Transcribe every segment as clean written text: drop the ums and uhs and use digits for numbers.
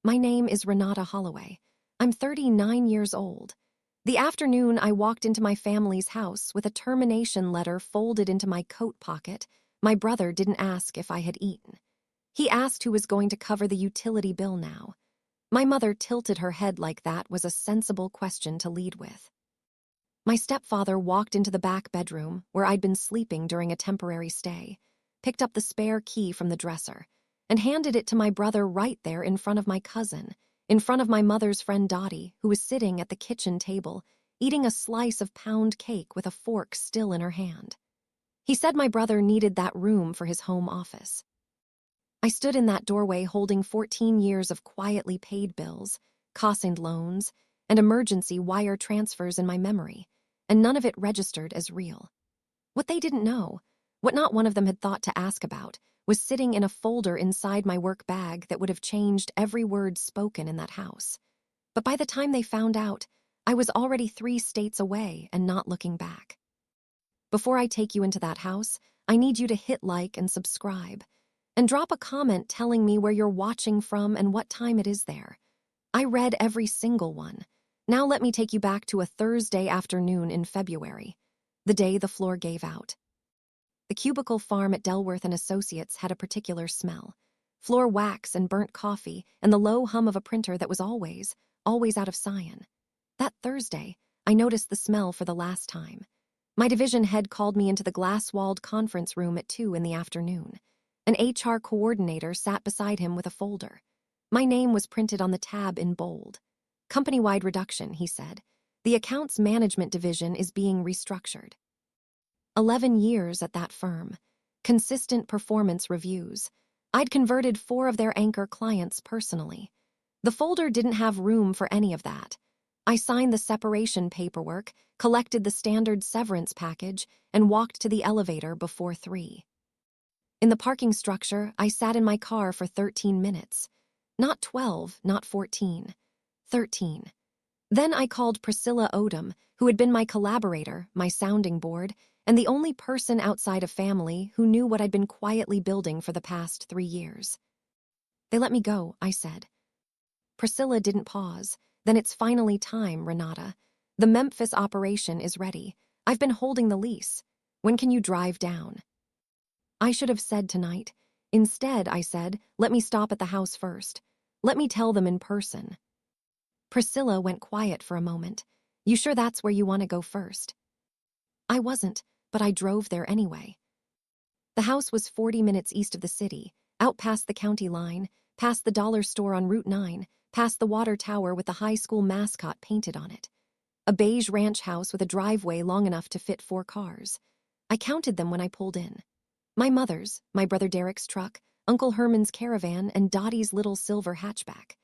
My name is Renata Holloway. I'm 39 years old. The afternoon I walked into my family's house with a termination letter folded into my coat pocket, my brother didn't ask if I had eaten. He asked who was going to cover the utility bill now. My mother tilted her head like that was a sensible question to lead with. My stepfather walked into the back bedroom where I'd been sleeping during a temporary stay, picked up the spare key from the dresser, and handed it to my brother right there in front of my cousin, in front of my mother's friend Dottie, who was sitting at the kitchen table, eating a slice of pound cake with a fork still in her hand. He said my brother needed that room for his home office. I stood in that doorway holding 14 years of quietly paid bills, cosigned loans, and emergency wire transfers in my memory, and none of it registered as real. What they didn't know, what not one of them had thought to ask about, was sitting in a folder inside my work bag that would have changed every word spoken in that house. But by the time they found out, I was already 3 states away and not looking back. Before I take you into that house, I need you to hit like and subscribe, and drop a comment telling me where you're watching from and what time it is there. I read every single one. Now let me take you back to a Thursday afternoon in February, the day the floor gave out. The cubicle farm at Delworth and Associates had a particular smell. Floor wax and burnt coffee and the low hum of a printer that was always out of cyan. That Thursday, I noticed the smell for the last time. My division head called me into the glass-walled conference room at 2 in the afternoon. An HR coordinator sat beside him with a folder. My name was printed on the tab in bold. Company-wide reduction, he said. The accounts management division is being restructured. 11 years at that firm. Consistent performance reviews. I'd converted 4 of their anchor clients personally. The folder didn't have room for any of that. I signed the separation paperwork, collected the standard severance package, and walked to the elevator before 3. In the parking structure, I sat in my car for 13 minutes. Not 12, not 14. 13. Then I called Priscilla Odom, who had been my collaborator, my sounding board, and the only person outside of family who knew what I'd been quietly building for the past 3 years. They let me go, I said. Priscilla didn't pause. Then it's finally time, Renata. The Memphis operation is ready. I've been holding the lease. When can you drive down? I should have said tonight. Instead, I said, let me stop at the house first. Let me tell them in person. Priscilla went quiet for a moment. You sure that's where you want to go first? I wasn't, but I drove there anyway. The house was 40 minutes east of the city, out past the county line, past the dollar store on Route 9, past the water tower with the high school mascot painted on it. A beige ranch house with a driveway long enough to fit 4 cars. I counted them when I pulled in. My mother's, my brother Derek's truck, Uncle Herman's caravan, and Dottie's little silver hatchback.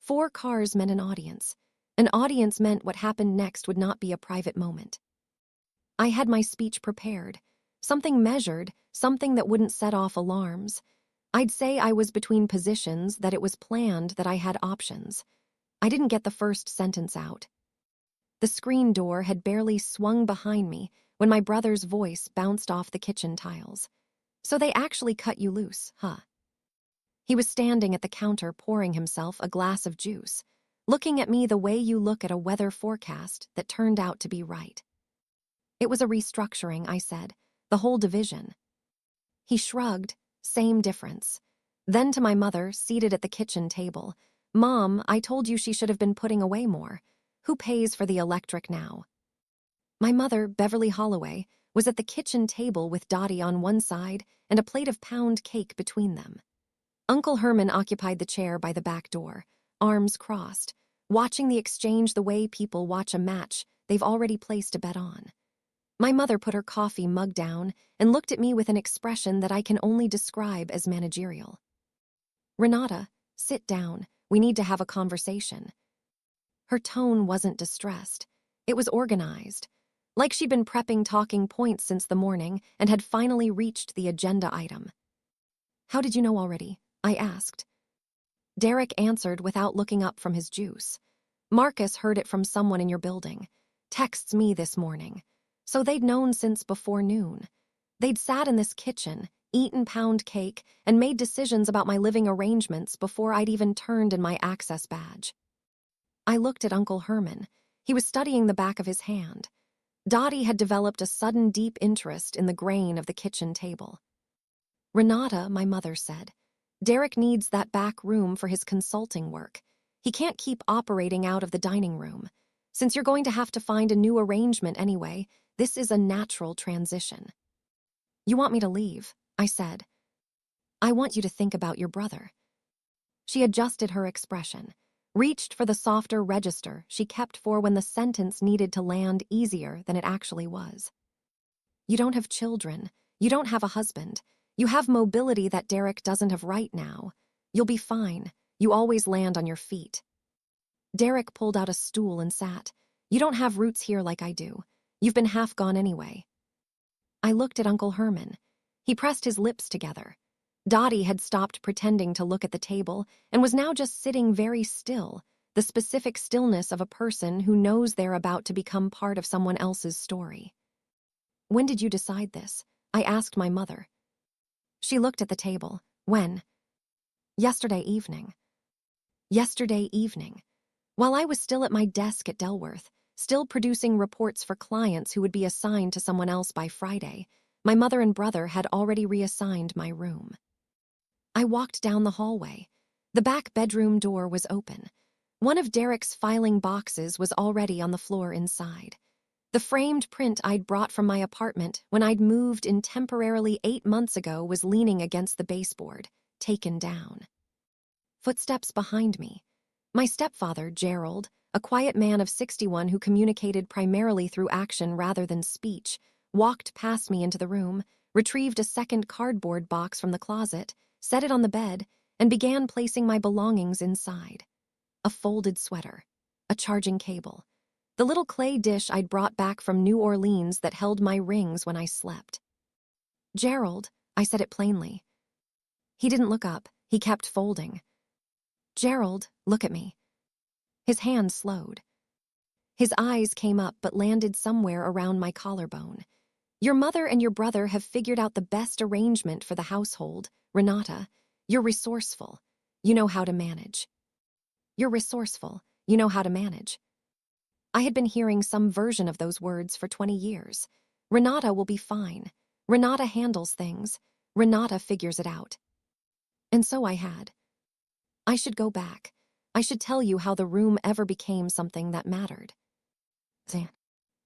4 cars meant an audience. An audience meant what happened next would not be a private moment. I had my speech prepared. Something measured, something that wouldn't set off alarms. I'd say I was between positions, that it was planned, that I had options. I didn't get the first sentence out. The screen door had barely swung behind me when my brother's voice bounced off the kitchen tiles. So they actually cut you loose, huh? He was standing at the counter pouring himself a glass of juice, looking at me the way you look at a weather forecast that turned out to be right. It was a restructuring, I said, the whole division. He shrugged, same difference. Then to my mother, seated at the kitchen table, Mom, I told you she should have been putting away more. Who pays for the electric now? My mother, Beverly Holloway, was at the kitchen table with Dottie on one side and a plate of pound cake between them. Uncle Herman occupied the chair by the back door, arms crossed, watching the exchange the way people watch a match they've already placed a bet on. My mother put her coffee mug down and looked at me with an expression that I can only describe as managerial. Renata, sit down. We need to have a conversation. Her tone wasn't distressed. It was organized, like she'd been prepping talking points since the morning and had finally reached the agenda item. How did you know already? I asked. Derek answered without looking up from his juice. Marcus heard it from someone in your building. Texts me this morning. So they'd known since before noon. They'd sat in this kitchen, eaten pound cake, and made decisions about my living arrangements before I'd even turned in my access badge. I looked at Uncle Herman. He was studying the back of his hand. Dottie had developed a sudden deep interest in the grain of the kitchen table. "Renata," my mother said, "Derek needs that back room for his consulting work. He can't keep operating out of the dining room. Since you're going to have to find a new arrangement anyway, this is a natural transition." "You want me to leave?" I said. "I want you to think about your brother." She adjusted her expression, reached for the softer register she kept for when the sentence needed to land easier than it actually was. "You don't have children. You don't have a husband. You have mobility that Derek doesn't have right now. You'll be fine. You always land on your feet." Derek pulled out a stool and sat. "You don't have roots here like I do. You've been half gone anyway." I looked at Uncle Herman. He pressed his lips together. Dottie had stopped pretending to look at the table and was now just sitting very still, the specific stillness of a person who knows they're about to become part of someone else's story. "When did you decide this?" I asked my mother. She looked at the table. "When?" "Yesterday evening." Yesterday evening. While I was still at my desk at Delworth, still producing reports for clients who would be assigned to someone else by Friday, my mother and brother had already reassigned my room. I walked down the hallway. The back bedroom door was open. One of Derek's filing boxes was already on the floor inside. The framed print I'd brought from my apartment when I'd moved in temporarily 8 months ago was leaning against the baseboard, taken down. Footsteps behind me. My stepfather, Gerald, a quiet man of 61 who communicated primarily through action rather than speech, walked past me into the room, retrieved a second cardboard box from the closet, set it on the bed, and began placing my belongings inside. A folded sweater, a charging cable, the little clay dish I'd brought back from New Orleans that held my rings when I slept. "Gerald," I said it plainly. He didn't look up. He kept folding. "Gerald, look at me." His hand slowed. His eyes came up but landed somewhere around my collarbone. "Your mother and your brother have figured out the best arrangement for the household, Renata. You're resourceful. You know how to manage." "You're resourceful. You know how to manage." I had been hearing some version of those words for 20 years. Renata will be fine. Renata handles things. Renata figures it out. And so I had. I should go back. I should tell you how the room ever became something that mattered.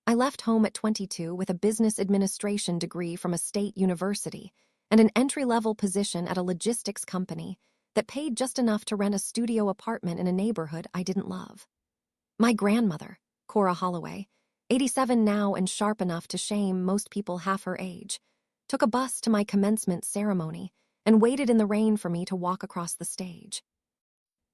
I left home at 22 with a business administration degree from a state university and an entry-level position at a logistics company that paid just enough to rent a studio apartment in a neighborhood I didn't love. My grandmother, Cora Holloway, 87 now and sharp enough to shame most people half her age, took a bus to my commencement ceremony and waited in the rain for me to walk across the stage.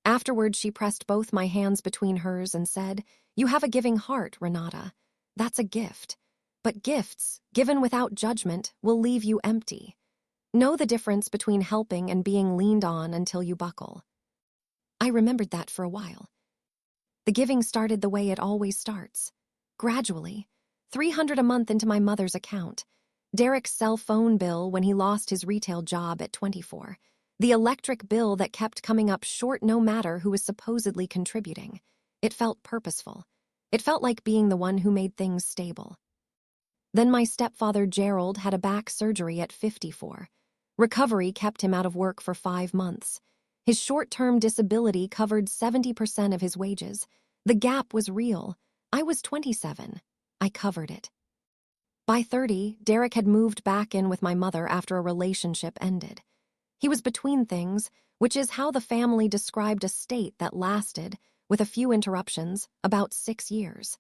Afterward, she pressed both my hands between hers and said, "You have a giving heart, Renata. That's a gift. But gifts, given without judgment, will leave you empty. Know the difference between helping and being leaned on until you buckle." I remembered that for a while. The giving started the way it always starts. Gradually, $300 a month into my mother's account, Derek's cell phone bill when he lost his retail job at 24, the electric bill that kept coming up short no matter who was supposedly contributing. It felt purposeful. It felt like being the one who made things stable. Then my stepfather Gerald had a back surgery at 54. Recovery kept him out of work for 5 months. His short-term disability covered 70% of his wages. The gap was real. I was 27. I covered it. By 30, Derek had moved back in with my mother after a relationship ended. He was between things, which is how the family described a state that lasted, with a few interruptions, about 6 years.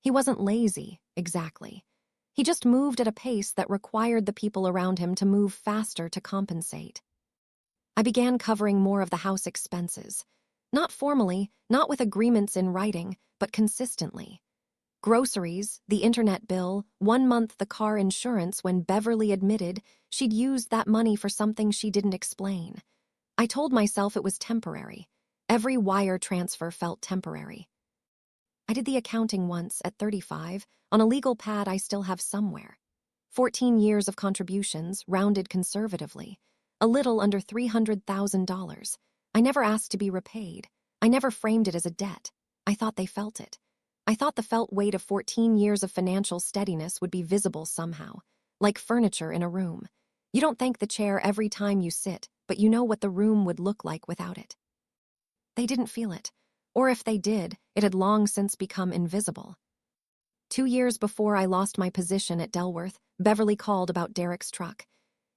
He wasn't lazy, exactly. He just moved at a pace that required the people around him to move faster to compensate. I began covering more of the house expenses. Not formally, not with agreements in writing, but consistently. Groceries, the internet bill, 1 month the car insurance when Beverly admitted she'd used that money for something she didn't explain. I told myself it was temporary. Every wire transfer felt temporary. I did the accounting once at 35 on a legal pad I still have somewhere. 14 years of contributions, rounded conservatively. A little under $300,000. I never asked to be repaid. I never framed it as a debt. I thought they felt it. I thought the felt weight of 14 years of financial steadiness would be visible somehow, like furniture in a room. You don't thank the chair every time you sit, but you know what the room would look like without it. They didn't feel it. Or if they did, it had long since become invisible. 2 years before I lost my position at Delworth, Beverly called about Derek's truck.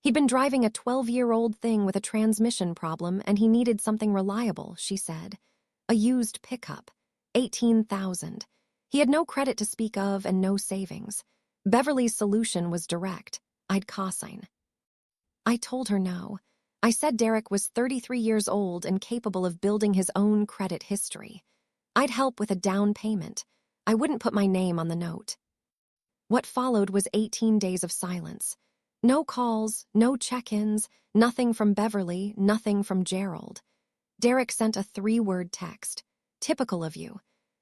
He'd been driving a 12-year-old thing with a transmission problem and he needed something reliable, she said. A used pickup. $18,000. He had no credit to speak of and no savings. Beverly's solution was direct. I'd co-sign. I told her no. I said Derek was 33 years old and capable of building his own credit history. I'd help with a down payment. I wouldn't put my name on the note. What followed was 18 days of silence. No calls, no check-ins, nothing from Beverly, nothing from Gerald. Derek sent a 3-word text. Typical of you.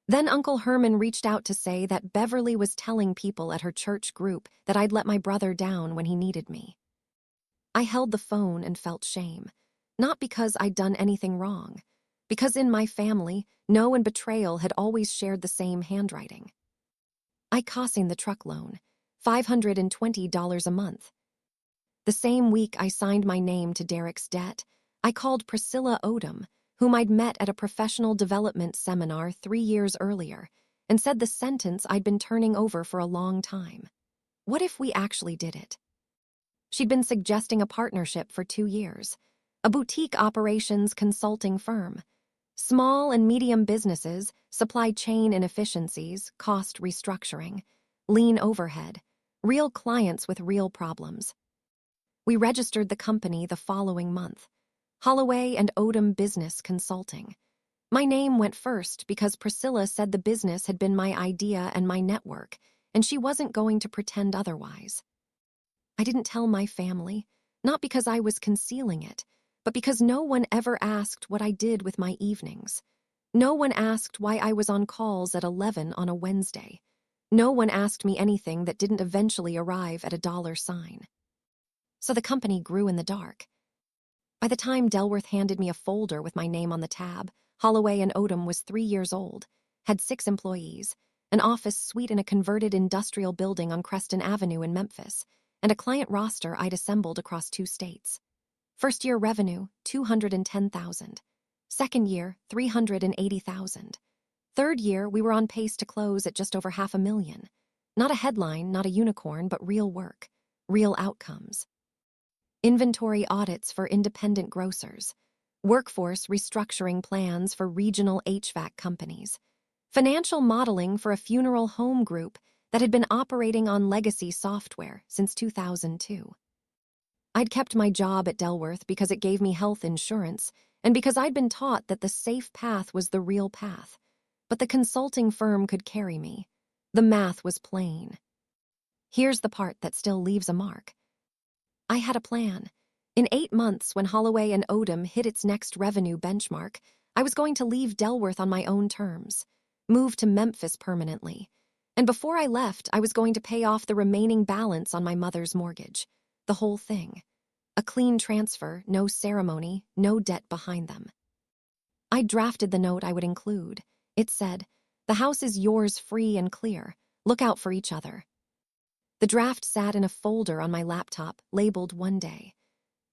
Then Uncle Herman reached out to say that Beverly was telling people at her church group that I'd let my brother down when he needed me. I held the phone and felt shame. Not because I'd done anything wrong. Because in my family, no and betrayal had always shared the same handwriting. I co-signed the truck loan. $520 a month. The same week I signed my name to Derek's debt, I called Priscilla Odom, whom I'd met at a professional development seminar 3 years earlier, and said the sentence I'd been turning over for a long time. What if we actually did it? She'd been suggesting a partnership for 2 years, a boutique operations consulting firm. Small and medium businesses, supply chain inefficiencies, cost restructuring, lean overhead, real clients with real problems. We registered the company the following month. Holloway and Odom Business Consulting. My name went first because Priscilla said the business had been my idea and my network, and she wasn't going to pretend otherwise. I didn't tell my family, not because I was concealing it, but because no one ever asked what I did with my evenings. No one asked why I was on calls at 11 on a Wednesday. No one asked me anything that didn't eventually arrive at $. So the company grew in the dark. By the time Delworth handed me a folder with my name on the tab, Holloway and Odom was 3 years old, had 6 employees, an office suite in a converted industrial building on Creston Avenue in Memphis, and a client roster I'd assembled across 2 states. First year revenue, $210,000. Second year, $380,000. Third year, we were on pace to close at just over $500,000. Not a headline, not a unicorn, but real work, real outcomes. Inventory audits for independent grocers. Workforce restructuring plans for regional HVAC companies. Financial modeling for a funeral home group that had been operating on legacy software since 2002. I'd kept my job at Delworth because it gave me health insurance and because I'd been taught that the safe path was the real path. But the consulting firm could carry me. The math was plain. Here's the part that still leaves a mark. I had a plan. In 8 months, when Holloway and Odom hit its next revenue benchmark, I was going to leave Delworth on my own terms, move to Memphis permanently. And before I left, I was going to pay off the remaining balance on my mother's mortgage. The whole thing. A clean transfer, no ceremony, no debt behind them. I drafted the note I would include. It said, "The house is yours free and clear. Look out for each other." The draft sat in a folder on my laptop, labeled "One Day."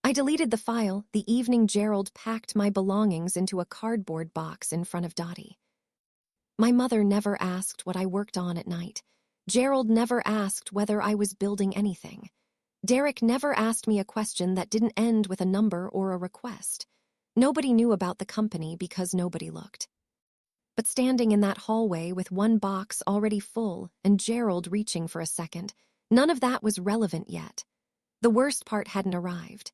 I deleted the file the evening Gerald packed my belongings into a cardboard box in front of Dottie. My mother never asked what I worked on at night. Gerald never asked whether I was building anything. Derek never asked me a question that didn't end with a number or a request. Nobody knew about the company because nobody looked. But standing in that hallway with one box already full and Gerald reaching for a second, none of that was relevant yet. The worst part hadn't arrived.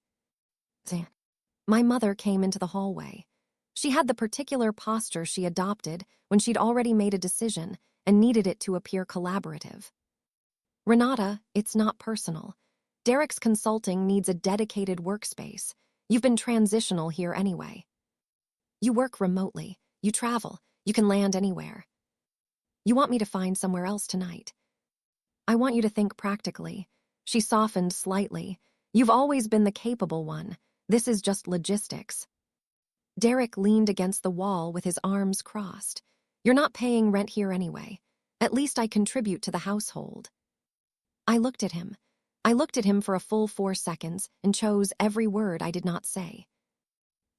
My mother came into the hallway. She had the particular posture she adopted when she'd already made a decision and needed it to appear collaborative. "Renata, it's not personal. Derek's consulting needs a dedicated workspace. You've been transitional here anyway. You work remotely. You travel. You can land anywhere. You want me to find somewhere else tonight. I want you to think practically. She softened slightly. You've always been the capable one. This is just logistics. Derek leaned against the wall with his arms crossed. You're not paying rent here anyway. At least I contribute to the household. I looked at him. I looked at him for a full 4 seconds and chose every word I did not say.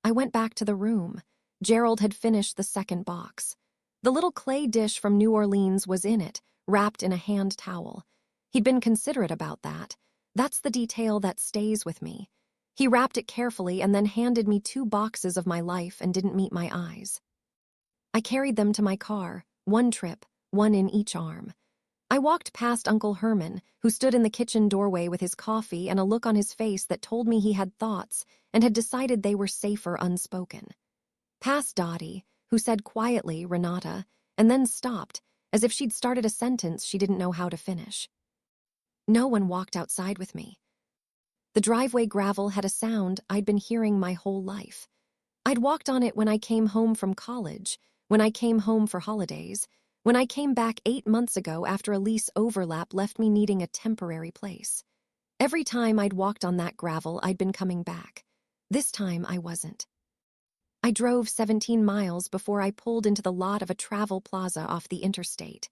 I went back to the room. Gerald had finished the second box. The little clay dish from New Orleans was in it, wrapped in a hand towel. He'd been considerate about that. That's the detail that stays with me. He wrapped it carefully and then handed me 2 boxes of my life and didn't meet my eyes. I carried them to my car, 1 trip, 1 in each arm. I walked past Uncle Herman, who stood in the kitchen doorway with his coffee and a look on his face that told me he had thoughts and had decided they were safer unspoken. Past Dottie, who said quietly, Renata, and then stopped, as if she'd started a sentence she didn't know how to finish. No one walked outside with me. The driveway gravel had a sound I'd been hearing my whole life. I'd walked on it when I came home from college, when I came home for holidays, when I came back 8 months ago after a lease overlap left me needing a temporary place. Every time I'd walked on that gravel, I'd been coming back. This time, I wasn't. I drove 17 miles before I pulled into the lot of a travel plaza off the interstate.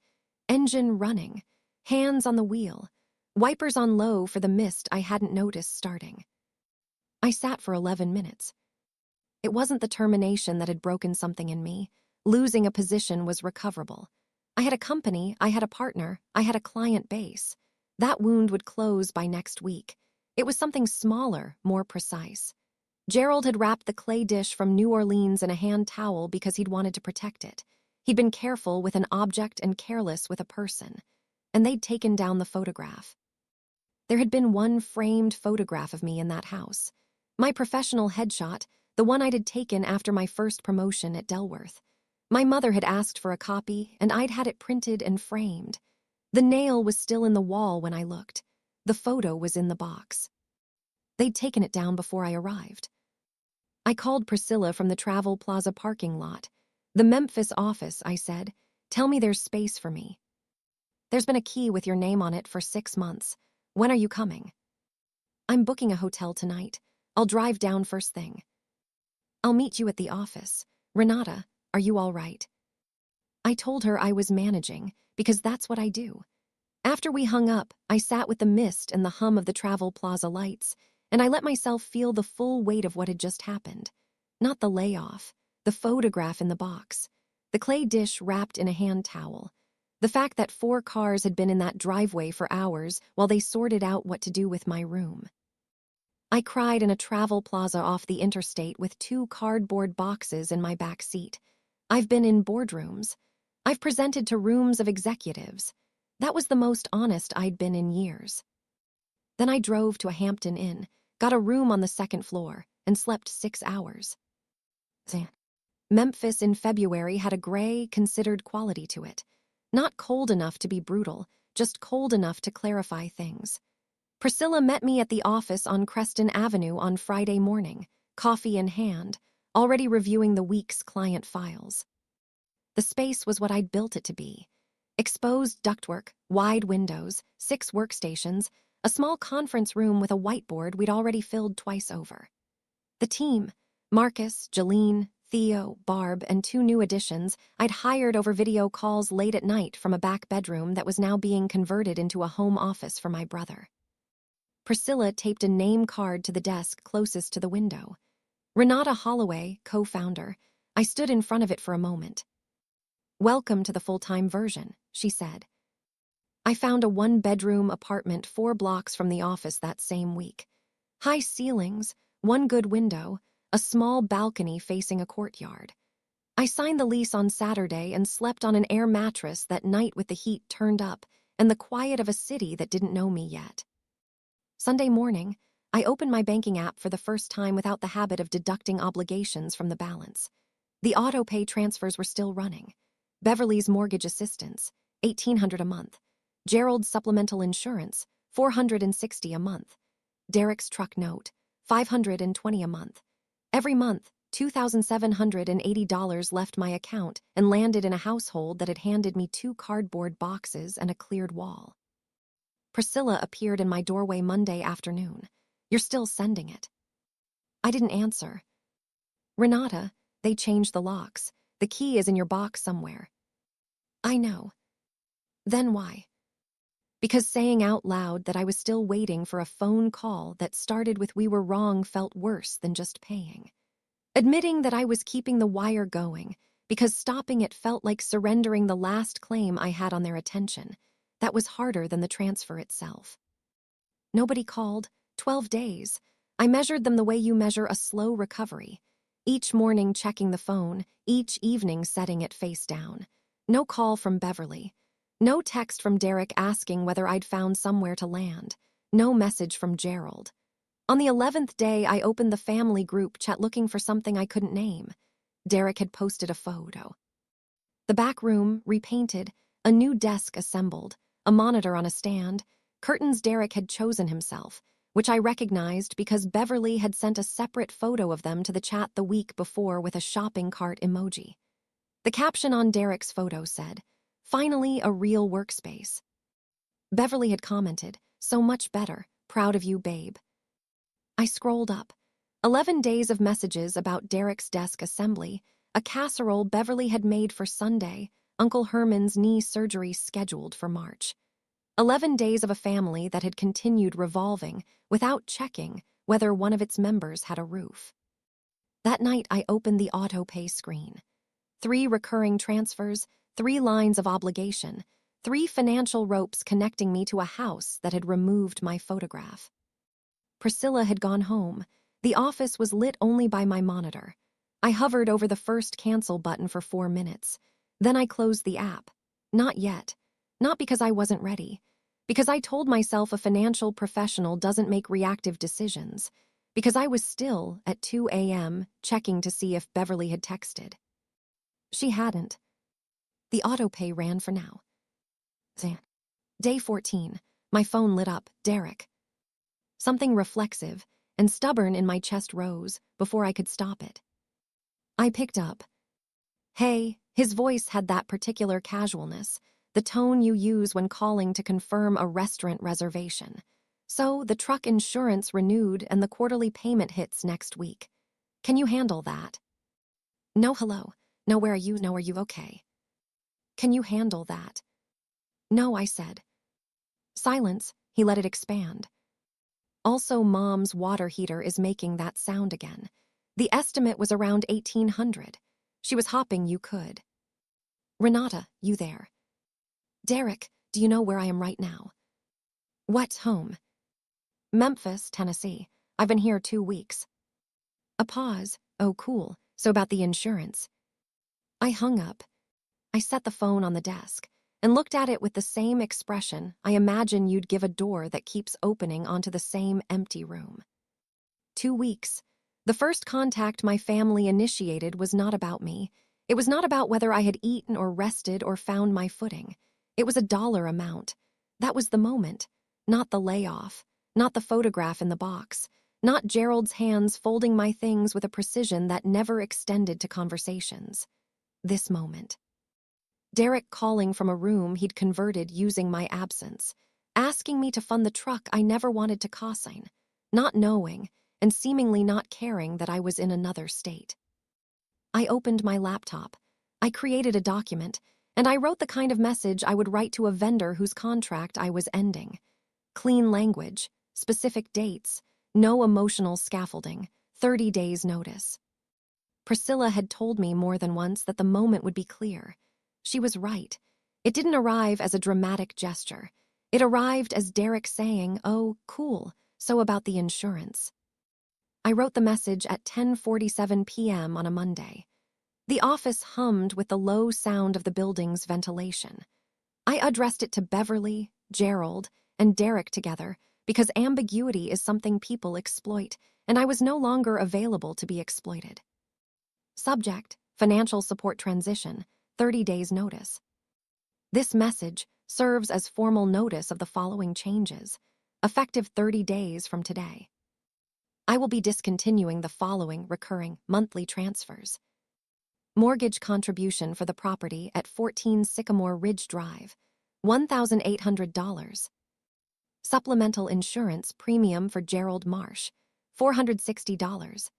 Engine running, hands on the wheel, wipers on low for the mist I hadn't noticed starting. I sat for 11 minutes. It wasn't the termination that had broken something in me. Losing a position was recoverable. I had a company, I had a partner, I had a client base. That wound would close by next week. It was something smaller, more precise. Gerald had wrapped the clay dish from New Orleans in a hand towel because he'd wanted to protect it. He'd been careful with an object and careless with a person. And they'd taken down the photograph. There had been 1 framed photograph of me in that house. My professional headshot, the one I'd taken after my first promotion at Delworth. My mother had asked for a copy, and I'd had it printed and framed. The nail was still in the wall when I looked. The photo was in the box. They'd taken it down before I arrived. I called Priscilla from the Travel Plaza parking lot. The Memphis office, I said. Tell me there's space for me. There's been a key with your name on it for 6 months. When are you coming? I'm booking a hotel tonight. I'll drive down first thing. I'll meet you at the office. Renata, are you all right? I told her I was managing, because that's what I do. After we hung up, I sat with the mist and the hum of the Travel Plaza lights, and I let myself feel the full weight of what had just happened. Not the layoff, the photograph in the box, the clay dish wrapped in a hand towel, the fact that 4 cars had been in that driveway for hours while they sorted out what to do with my room. I cried in a Travel Plaza off the interstate with 2 cardboard boxes in my back seat. I've been in boardrooms. I've presented to rooms of executives. That was the most honest I'd been in years. Then I drove to a Hampton Inn, got a room on the 2nd floor, and slept 6 hours. Memphis in February had a gray, considered quality to it. Not cold enough to be brutal, just cold enough to clarify things. Priscilla met me at the office on Creston Avenue on Friday morning, coffee in hand, already reviewing the week's client files. The space was what I'd built it to be. Exposed ductwork, wide windows, 6 workstations, a small conference room with a whiteboard we'd already filled twice over. The team, Marcus, Jeline, Theo, Barb, and 2 new additions I'd hired over video calls late at night from a back bedroom that was now being converted into a home office for my brother. Priscilla taped a name card to the desk closest to the window. Renata Holloway, co-founder. I stood in front of it for a moment. Welcome to the full-time version, she said. I found a 1-bedroom apartment 4 blocks from the office that same week. High ceilings, 1 good window, a small balcony facing a courtyard. I signed the lease on Saturday and slept on an air mattress that night with the heat turned up and the quiet of a city that didn't know me yet. Sunday morning, I opened my banking app for the first time without the habit of deducting obligations from the balance. The auto-pay transfers were still running. Beverly's mortgage assistance, $1,800 a month. Gerald's supplemental insurance, $460 a month. Derek's truck note, $520 a month. Every month, $2,780 left my account and landed in a household that had handed me 2 cardboard boxes and a cleared wall. Priscilla appeared in my doorway Monday afternoon. You're still sending it. I didn't answer. Renata, they changed the locks. The key is in your box somewhere. I know. Then why? Because saying out loud that I was still waiting for a phone call that started with "we were wrong" felt worse than just paying. Admitting that I was keeping the wire going, because stopping it felt like surrendering the last claim I had on their attention. That was harder than the transfer itself. Nobody called. 12 days. I measured them the way you measure a slow recovery. Each morning checking the phone, each evening setting it face down. No call from Beverly. No text from Derek asking whether I'd found somewhere to land. No message from Gerald. On the 11th day, I opened the family group chat looking for something I couldn't name. Derek had posted a photo. The back room, repainted, a new desk assembled, a monitor on a stand, curtains Derek had chosen himself, which I recognized because Beverly had sent a separate photo of them to the chat the week before with a shopping cart emoji. The caption on Derek's photo said, "Finally a real workspace." Beverly had commented, "So much better, proud of you, babe." I scrolled up. 11 days of messages about Derek's desk assembly, a casserole Beverly had made for Sunday, Uncle Herman's knee surgery scheduled for March. 11 days of a family that had continued revolving without checking whether one of its members had a roof. That night, I opened the auto-pay screen. 3 recurring transfers, 3 lines of obligation, 3 financial ropes connecting me to a house that had removed my photograph. Priscilla had gone home. The office was lit only by my monitor. I hovered over the first cancel button for 4 minutes. Then I closed the app. Not yet. Not because I wasn't ready. Because I told myself a financial professional doesn't make reactive decisions. Because I was still, at 2 a.m., checking to see if Beverly had texted. She hadn't. The autopay ran for now. Day 14. My phone lit up. Derek. Something reflexive and stubborn in my chest rose before I could stop it. I picked up. Hey, his voice had that particular casualness, the tone you use when calling to confirm a restaurant reservation. So, the truck insurance renewed and the quarterly payment hits next week. Can you handle that? No, hello. No, where are you? No, are you okay? Can you handle that? No, I said. Silence. He let it expand. Also, Mom's water heater is making that sound again. The estimate was around 1,800. She was hopping you could. Renata, you there? Derek, do you know where I am right now? What, home? Memphis, Tennessee. I've been here 2 weeks. A pause. Oh, cool. So about the insurance. I hung up. I set the phone on the desk and looked at it with the same expression I imagine you'd give a door that keeps opening onto the same empty room. 2 weeks. The first contact my family initiated was not about me. It was not about whether I had eaten or rested or found my footing. It was a dollar amount. That was the moment. Not the layoff. Not the photograph in the box. Not Gerald's hands folding my things with a precision that never extended to conversations. This moment. Derek calling from a room he'd converted using my absence, asking me to fund the truck I never wanted to cosign, not knowing and seemingly not caring that I was in another state. I opened my laptop. I created a document, and I wrote the kind of message I would write to a vendor whose contract I was ending. Clean language, specific dates, no emotional scaffolding, 30 days notice. Priscilla had told me more than once that the moment would be clear. She was right. It didn't arrive as a dramatic gesture. It arrived as Derek saying, "Oh, cool, so about the insurance." I wrote the message at 10:47 p.m. on a Monday. The office hummed with the low sound of the building's ventilation. I addressed it to Beverly, Gerald, and Derek together because ambiguity is something people exploit, and I was no longer available to be exploited. Subject, financial support transition, 30 days notice. This message serves as formal notice of the following changes, effective 30 days from today. I will be discontinuing the following recurring monthly transfers. Mortgage contribution for the property at 14 Sycamore Ridge Drive, $1,800. Supplemental insurance premium for Gerald Marsh, $460.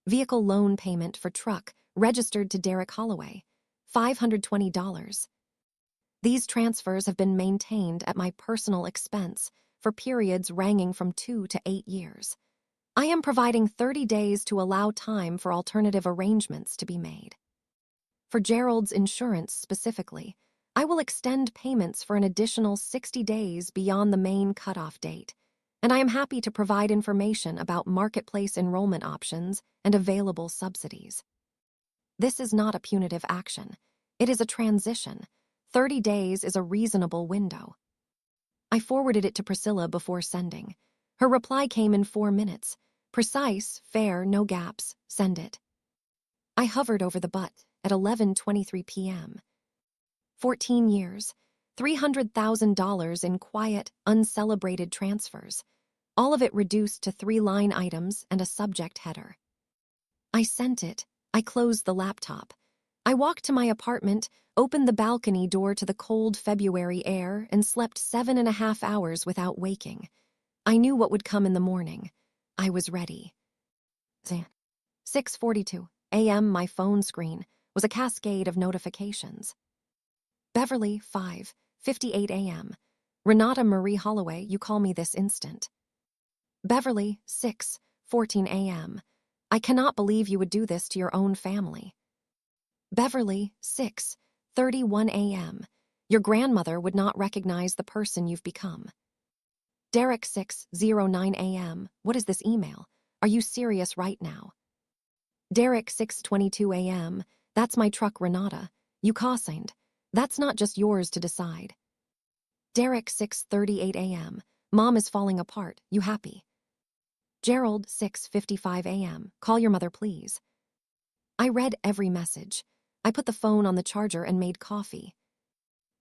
Vehicle loan payment for truck registered to Derek Holloway, $520. These transfers have been maintained at my personal expense for periods ranging from 2 to 8 years. I am providing 30 days to allow time for alternative arrangements to be made. For Gerald's insurance specifically, I will extend payments for an additional 60 days beyond the main cutoff date, and I am happy to provide information about marketplace enrollment options and available subsidies. This is not a punitive action. It is a transition. 30 days is a reasonable window. I forwarded it to Priscilla before sending. Her reply came in 4 minutes. Precise, fair, no gaps, send it. I hovered over the but at 11:23 p.m. 14 years, $300,000 in quiet, uncelebrated transfers, all of it reduced to 3 line items and a subject header. I sent it. I closed the laptop. I walked to my apartment, opened the balcony door to the cold February air, and slept 7.5 hours without waking. I knew what would come in the morning. I was ready. 6:42 a.m. My phone screen was a cascade of notifications. Beverly, 5:58 a.m. Renata Marie Holloway, you call me this instant. Beverly, 6:14 a.m. I cannot believe you would do this to your own family. Beverly, 6:31 a.m. Your grandmother would not recognize the person you've become. Derek, 6:09 a.m. What is this email? Are you serious right now? Derek, 6:22 a.m. That's my truck, Renata. You co-signed. That's not just yours to decide. Derek, 6:38 a.m. Mom is falling apart. You happy? Gerald, 6:55 a.m. Call your mother, please. I read every message. I put the phone on the charger and made coffee.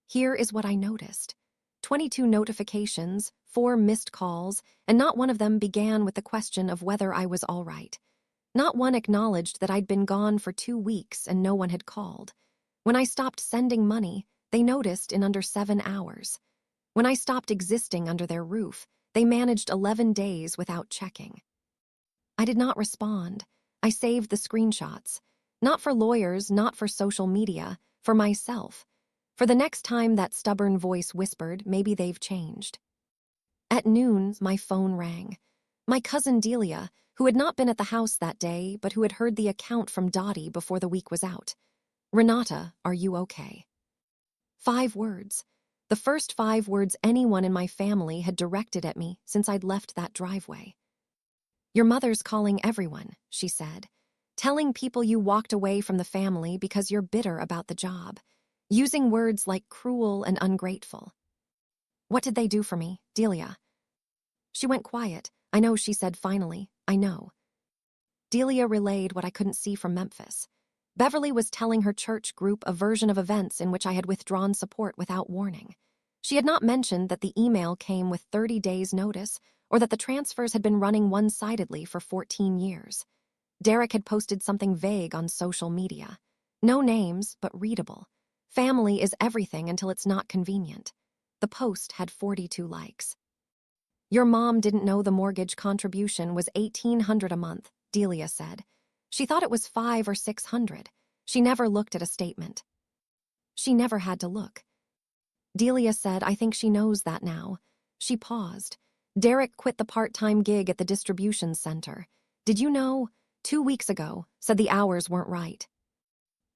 Here is what I noticed. 22 notifications, 4 missed calls, and not one of them began with the question of whether I was all right. Not one acknowledged that I'd been gone for 2 weeks and no one had called. When I stopped sending money, they noticed in under 7 hours. When I stopped existing under their roof, they managed 11 days without checking. I did not respond. I saved the screenshots. Not for lawyers, not for social media, for myself. For the next time that stubborn voice whispered, maybe they've changed. At noon, my phone rang. My cousin Delia, who had not been at the house that day, but who had heard the account from Dottie before the week was out. Renata, are you okay? 5 words. The first 5 words anyone in my family had directed at me since I'd left that driveway. Your mother's calling everyone, she said. Telling people you walked away from the family because you're bitter about the job. Using words like cruel and ungrateful. What did they do for me, Delia? She went quiet. I know, she said finally. I know. Delia relayed what I couldn't see from Memphis. Beverly was telling her church group a version of events in which I had withdrawn support without warning. She had not mentioned that the email came with 30 days' notice or that the transfers had been running one-sidedly for 14 years. Derek had posted something vague on social media. No names, but readable. Family is everything until it's not convenient. The post had 42 likes. Your mom didn't know the mortgage contribution was $1,800 a month, Delia said. She thought it was $500 or $600. She never looked at a statement. She never had to look. Delia said, I think she knows that now. She paused. Derek quit the part-time gig at the distribution center. Did you know? 2 weeks ago, said the hours weren't right.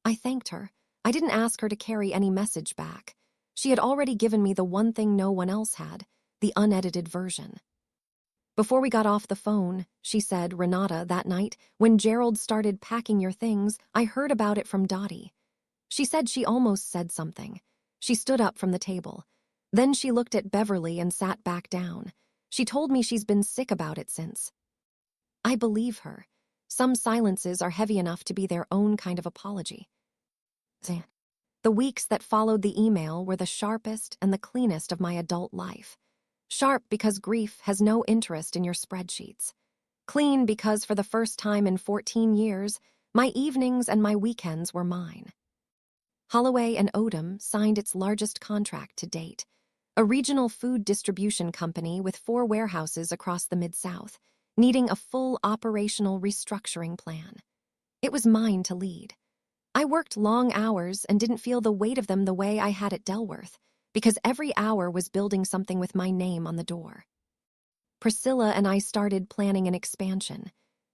I thanked her. I didn't ask her to carry any message back. She had already given me the one thing no one else had, the unedited version. Before we got off the phone, she said, Renata, that night, when Gerald started packing your things, I heard about it from Dottie. She said she almost said something. She stood up from the table. Then she looked at Beverly and sat back down. She told me she's been sick about it since. I believe her. Some silences are heavy enough to be their own kind of apology. The weeks that followed the email were the sharpest and the cleanest of my adult life. Sharp because grief has no interest in your spreadsheets. Clean because for the first time in 14 years, my evenings and my weekends were mine. Holloway and Odom signed its largest contract to date. a regional food distribution company with 4 warehouses across the Mid-South, needing a full operational restructuring plan. It was mine to lead. I worked long hours and didn't feel the weight of them the way I had at Delworth, because every hour was building something with my name on the door. Priscilla and I started planning an expansion.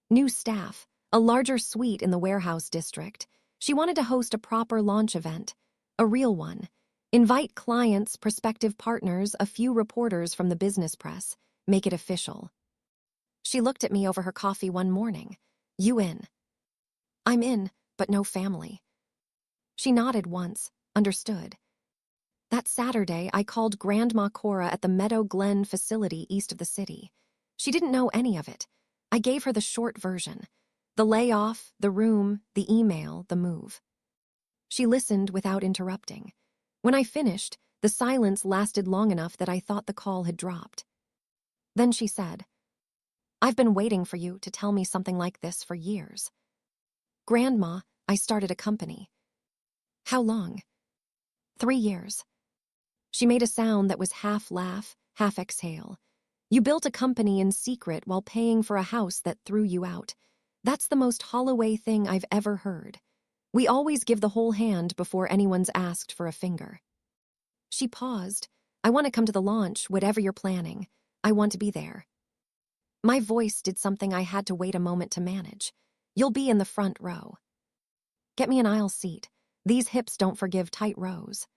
New staff, a larger suite in the warehouse district. She wanted to host a proper launch event, a real one. Invite clients, prospective partners, a few reporters from the business press. Make it official. She looked at me over her coffee one morning. "You in?" "I'm in, but no family." She nodded once, understood. That Saturday, I called Grandma Cora at the Meadow Glen facility east of the city. She didn't know any of it. I gave her the short version. The layoff, the room, the email, the move. She listened without interrupting. When I finished, the silence lasted long enough that I thought the call had dropped. Then she said, "I've been waiting for you to tell me something like this for years." "Grandma, I started a company." "How long?" "3 years." She made a sound that was half laugh, half exhale. "You built a company in secret while paying for a house that threw you out. That's the most Holloway thing I've ever heard. We always give the whole hand before anyone's asked for a finger." She paused. "I want to come to the launch, whatever you're planning. I want to be there." My voice did something I had to wait a moment to manage. "You'll be in the front row." "Get me an aisle seat. These hips don't forgive tight rows."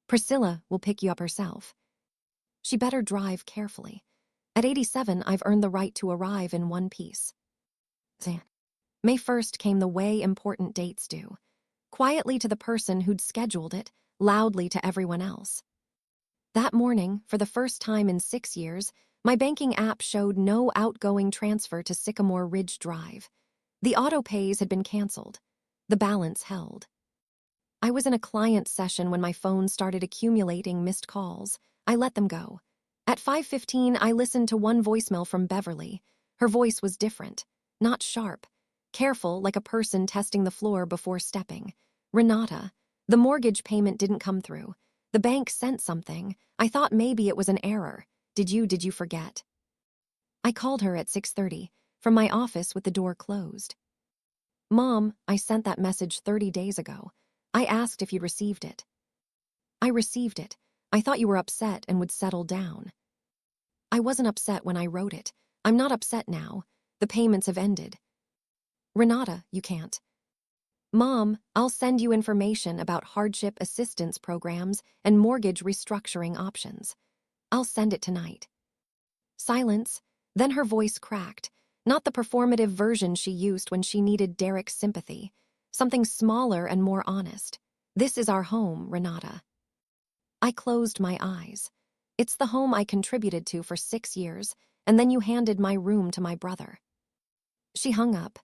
"Priscilla will pick you up herself." "She better drive carefully. At 87, I've earned the right to arrive in one piece." May 1st came the way important dates do. Quietly to the person who'd scheduled it, loudly to everyone else. That morning, for the first time in 6 years, my banking app showed no outgoing transfer to Sycamore Ridge Drive. The auto-pays had been canceled. The balance held. I was in a client session when my phone started accumulating missed calls. I let them go. At 5:15, I listened to one voicemail from Beverly. Her voice was different, not sharp, careful like a person testing the floor before stepping. "Renata, the mortgage payment didn't come through. The bank sent something. I thought maybe it was an error. Did you forget?" I called her at 6:30, from my office with the door closed. "Mom, I sent that message 30 days ago. I asked if you received it." "I received it. I thought you were upset and would settle down." "I wasn't upset when I wrote it. I'm not upset now. The payments have ended." "Renata, you can't." "Mom, I'll send you information about hardship assistance programs and mortgage restructuring options. I'll send it tonight." Silence. Then her voice cracked. Not the performative version she used when she needed Derek's sympathy. Something smaller and more honest. "This is our home, Renata." I closed my eyes. It's the home I contributed to for 6 years, and then you handed my room to my brother. She hung up.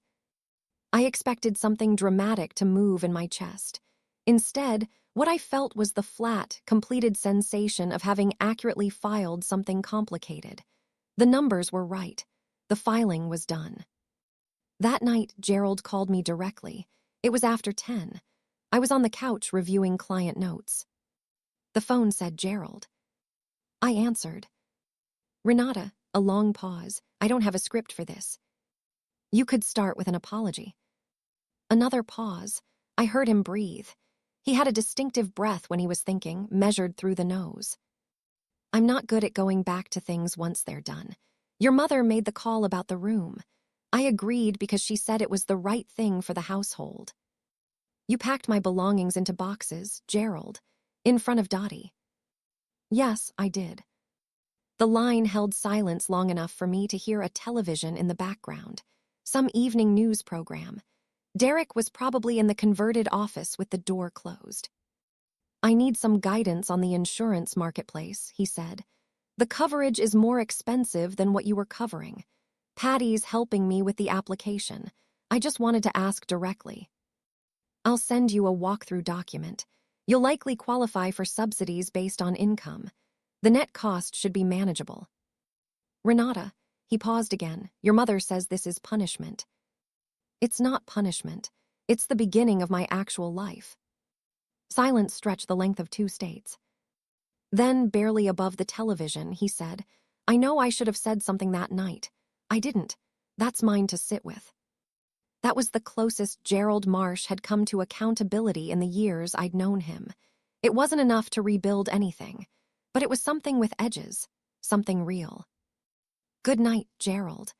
I expected something dramatic to move in my chest. Instead, what I felt was the flat, completed sensation of having accurately filed something complicated. The numbers were right. The filing was done. That night, Gerald called me directly. It was after 10. I was on the couch reviewing client notes. The phone said Gerald. I answered. "Renata," a long pause. "I don't have a script for this." "You could start with an apology." Another pause. I heard him breathe. He had a distinctive breath when he was thinking, measured through the nose. "I'm not good at going back to things once they're done. Your mother made the call about the room. I agreed because she said it was the right thing for the household. You packed my belongings into boxes, Gerald, in front of Dottie." "Yes, I did." The line held silence long enough for me to hear a television in the background, some evening news program. Derek was probably in the converted office with the door closed. "I need some guidance on the insurance marketplace," he said. "The coverage is more expensive than what you were covering. Patty's helping me with the application. I just wanted to ask directly." "I'll send you a walkthrough document. You'll likely qualify for subsidies based on income. The net cost should be manageable." "Renata," he paused again, "your mother says this is punishment." "It's not punishment. It's the beginning of my actual life." Silence stretched the length of 2 states. Then, barely above the television, he said, "I know I should have said something that night. I didn't. That's mine to sit with." That was the closest Gerald Marsh had come to accountability in the years I'd known him. It wasn't enough to rebuild anything, but it was something with edges, something real. "Good night, Gerald."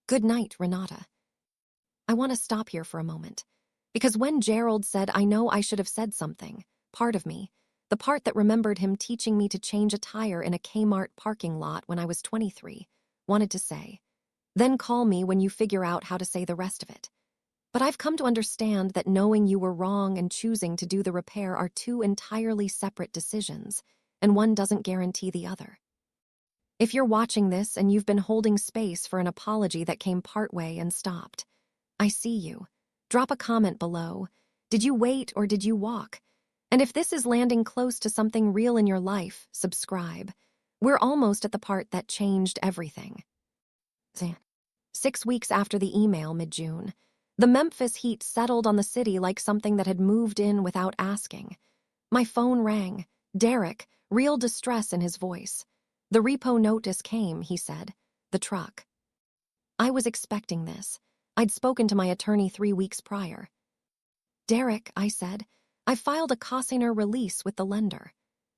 "Good night, Renata." I want to stop here for a moment, because when Gerald said, "I know I should have said something," part of me, the part that remembered him teaching me to change a tire in a Kmart parking lot when I was 23, wanted to say, "Then call me when you figure out how to say the rest of it." But I've come to understand that knowing you were wrong and choosing to do the repair are two entirely separate decisions, and one doesn't guarantee the other. If you're watching this and you've been holding space for an apology that came partway and stopped, I see you. Drop a comment below. Did you wait or did you walk? And if this is landing close to something real in your life, subscribe. We're almost at the part that changed everything. 6 weeks after the email, mid-June, the Memphis heat settled on the city like something that had moved in without asking. My phone rang. Derek, real distress in his voice. "The repo notice came," he said. "The truck." I was expecting this. I'd spoken to my attorney 3 weeks prior. "Derek," I said, "I filed a consignor release with the lender.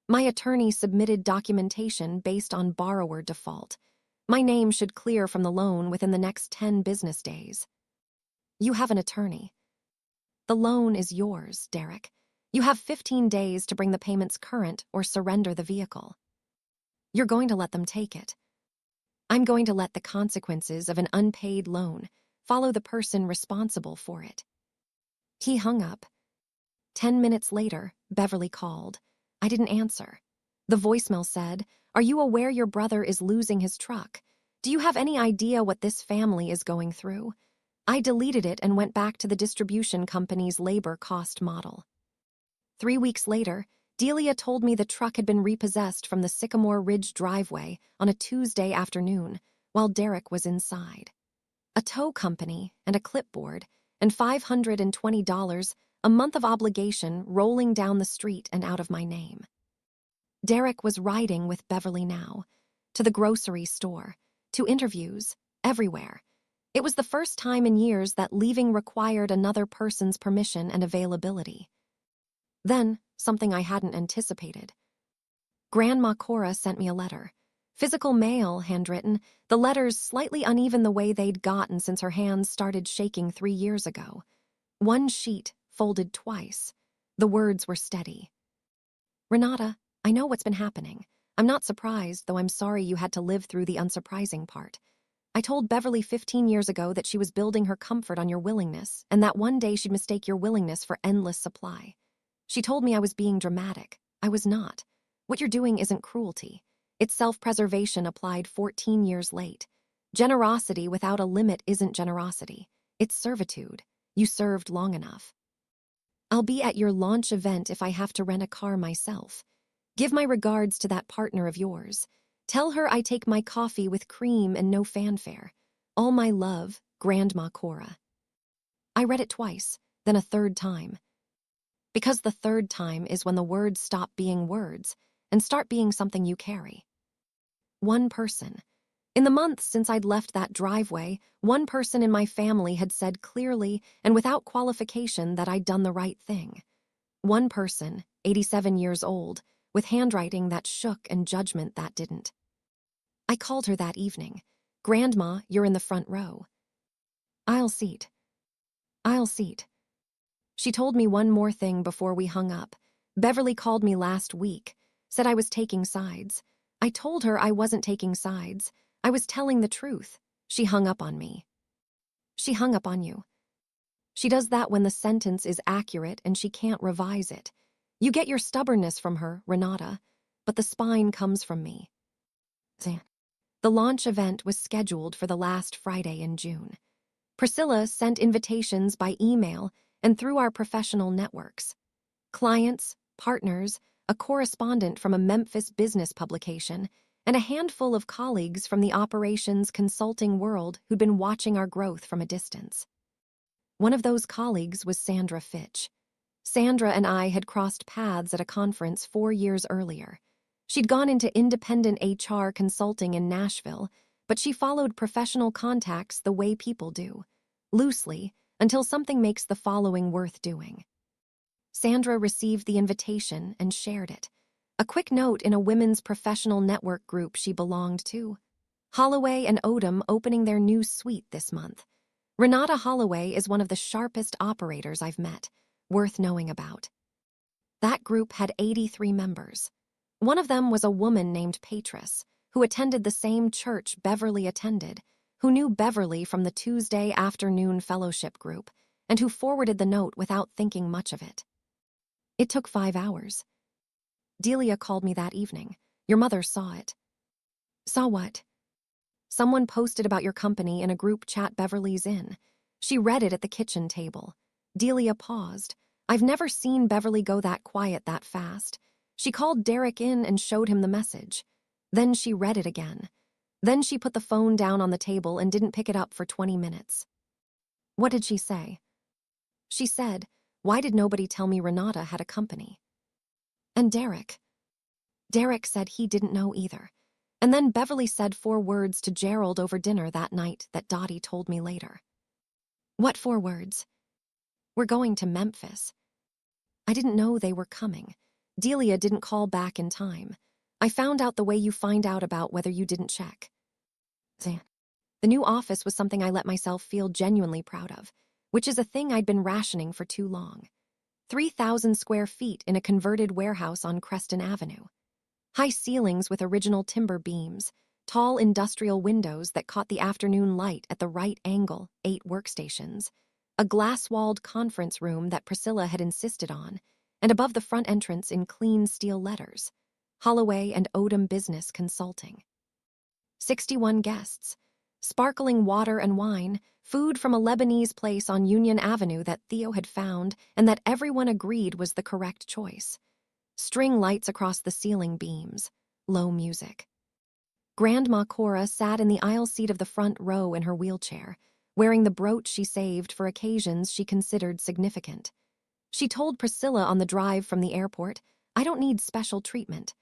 My attorney submitted documentation based on borrower default. My name should clear from the loan within the next 10 business days." "You have an attorney." "The loan is yours, Derek. You have 15 days to bring the payments current or surrender the vehicle." "You're going to let them take it." "I'm going to let the consequences of an unpaid loan follow the person responsible for it." He hung up. 10 minutes later, Beverly called. I didn't answer. The voicemail said, "Are you aware your brother is losing his truck? Do you have any idea what this family is going through?" I deleted it and went back to the distribution company's labor cost model. 3 weeks later, Delia told me the truck had been repossessed from the Sycamore Ridge driveway on a Tuesday afternoon while Derek was inside. A tow company and a clipboard and $520, a month of obligation rolling down the street and out of my name. Derek was riding with Beverly now, to the grocery store, to interviews, everywhere. It was the first time in years that leaving required another person's permission and availability. Then, something I hadn't anticipated. Grandma Cora sent me a letter. Physical mail, handwritten, the letters slightly uneven the way they'd gotten since her hands started shaking 3 years ago. One sheet, folded twice. The words were steady. "Renata, I know what's been happening. I'm not surprised, though I'm sorry you had to live through the unsurprising part. I told Beverly 15 years ago that she was building her comfort on your willingness, and that one day she'd mistake your willingness for endless supply. She told me I was being dramatic. I was not. What you're doing isn't cruelty. It's self-preservation applied 14 years late. Generosity without a limit isn't generosity. It's servitude. You served long enough. I'll be at your launch event if I have to rent a car myself. Give my regards to that partner of yours. Tell her I take my coffee with cream and no fanfare. All my love, Grandma Cora." I read it twice, then a third time. Because the third time is when the words stop being words and start being something you carry. One person. In the months since I'd left that driveway, one person in my family had said clearly and without qualification that I'd done the right thing. One person, 87 years old, with handwriting that shook and judgment that didn't. I called her that evening. "Grandma, you're in the front row." I'll seat." She told me one more thing before we hung up. Beverly called me last week, said I was taking sides. I told her I wasn't taking sides. I was telling the truth. She hung up on me. "She hung up on you." She does that when the sentence is accurate and she can't revise it. You get your stubbornness from her, Renata, but the spine comes from me. The launch event was scheduled for the last Friday in June. Priscilla sent invitations by email and through our professional networks. Clients, partners, a correspondent from a Memphis business publication, and a handful of colleagues from the operations consulting world who'd been watching our growth from a distance. One of those colleagues was Sandra Fitch. Sandra and I had crossed paths at a conference 4 years earlier. She'd gone into independent HR consulting in Nashville, but she followed professional contacts the way people do, loosely, until something makes the following worth doing. Sandra received the invitation and shared it. A quick note in a women's professional network group she belonged to. Holloway and Odom opening their new suite this month. Renata Holloway is one of the sharpest operators I've met, worth knowing about. That group had 83 members. One of them was a woman named Patris, who attended the same church Beverly attended, who knew Beverly from the Tuesday afternoon fellowship group, and who forwarded the note without thinking much of it. It took 5 hours. Delia called me that evening. Your mother saw it. Saw what? Someone posted about your company in a group chat Beverly's in. She read it at the kitchen table. Delia paused. I've never seen Beverly go that quiet that fast. She called Derek in and showed him the message. Then she read it again. Then she put the phone down on the table and didn't pick it up for 20 minutes. What did she say? She said, why did nobody tell me Renata had a company? And Derek? Derek said he didn't know either. And then Beverly said 4 words to Gerald over dinner that night that Dottie told me later. What 4 words? We're going to Memphis. I didn't know they were coming. Delia didn't call back in time. I found out the way you find out about whether you didn't check. The new office was something I let myself feel genuinely proud of, which is a thing I'd been rationing for too long. 3,000 square feet in a converted warehouse on Creston Avenue. High ceilings with original timber beams, tall industrial windows that caught the afternoon light at the right angle, 8 workstations, a glass-walled conference room that Priscilla had insisted on, and above the front entrance in clean steel letters, Holloway and Odom Business Consulting. 61 guests, sparkling water and wine, food from a Lebanese place on Union Avenue that Theo had found and that everyone agreed was the correct choice. String lights across the ceiling beams, low music. Grandma Cora sat in the aisle seat of the front row in her wheelchair, wearing the brooch she saved for occasions she considered significant. She told Priscilla on the drive from the airport, I don't need special treatment.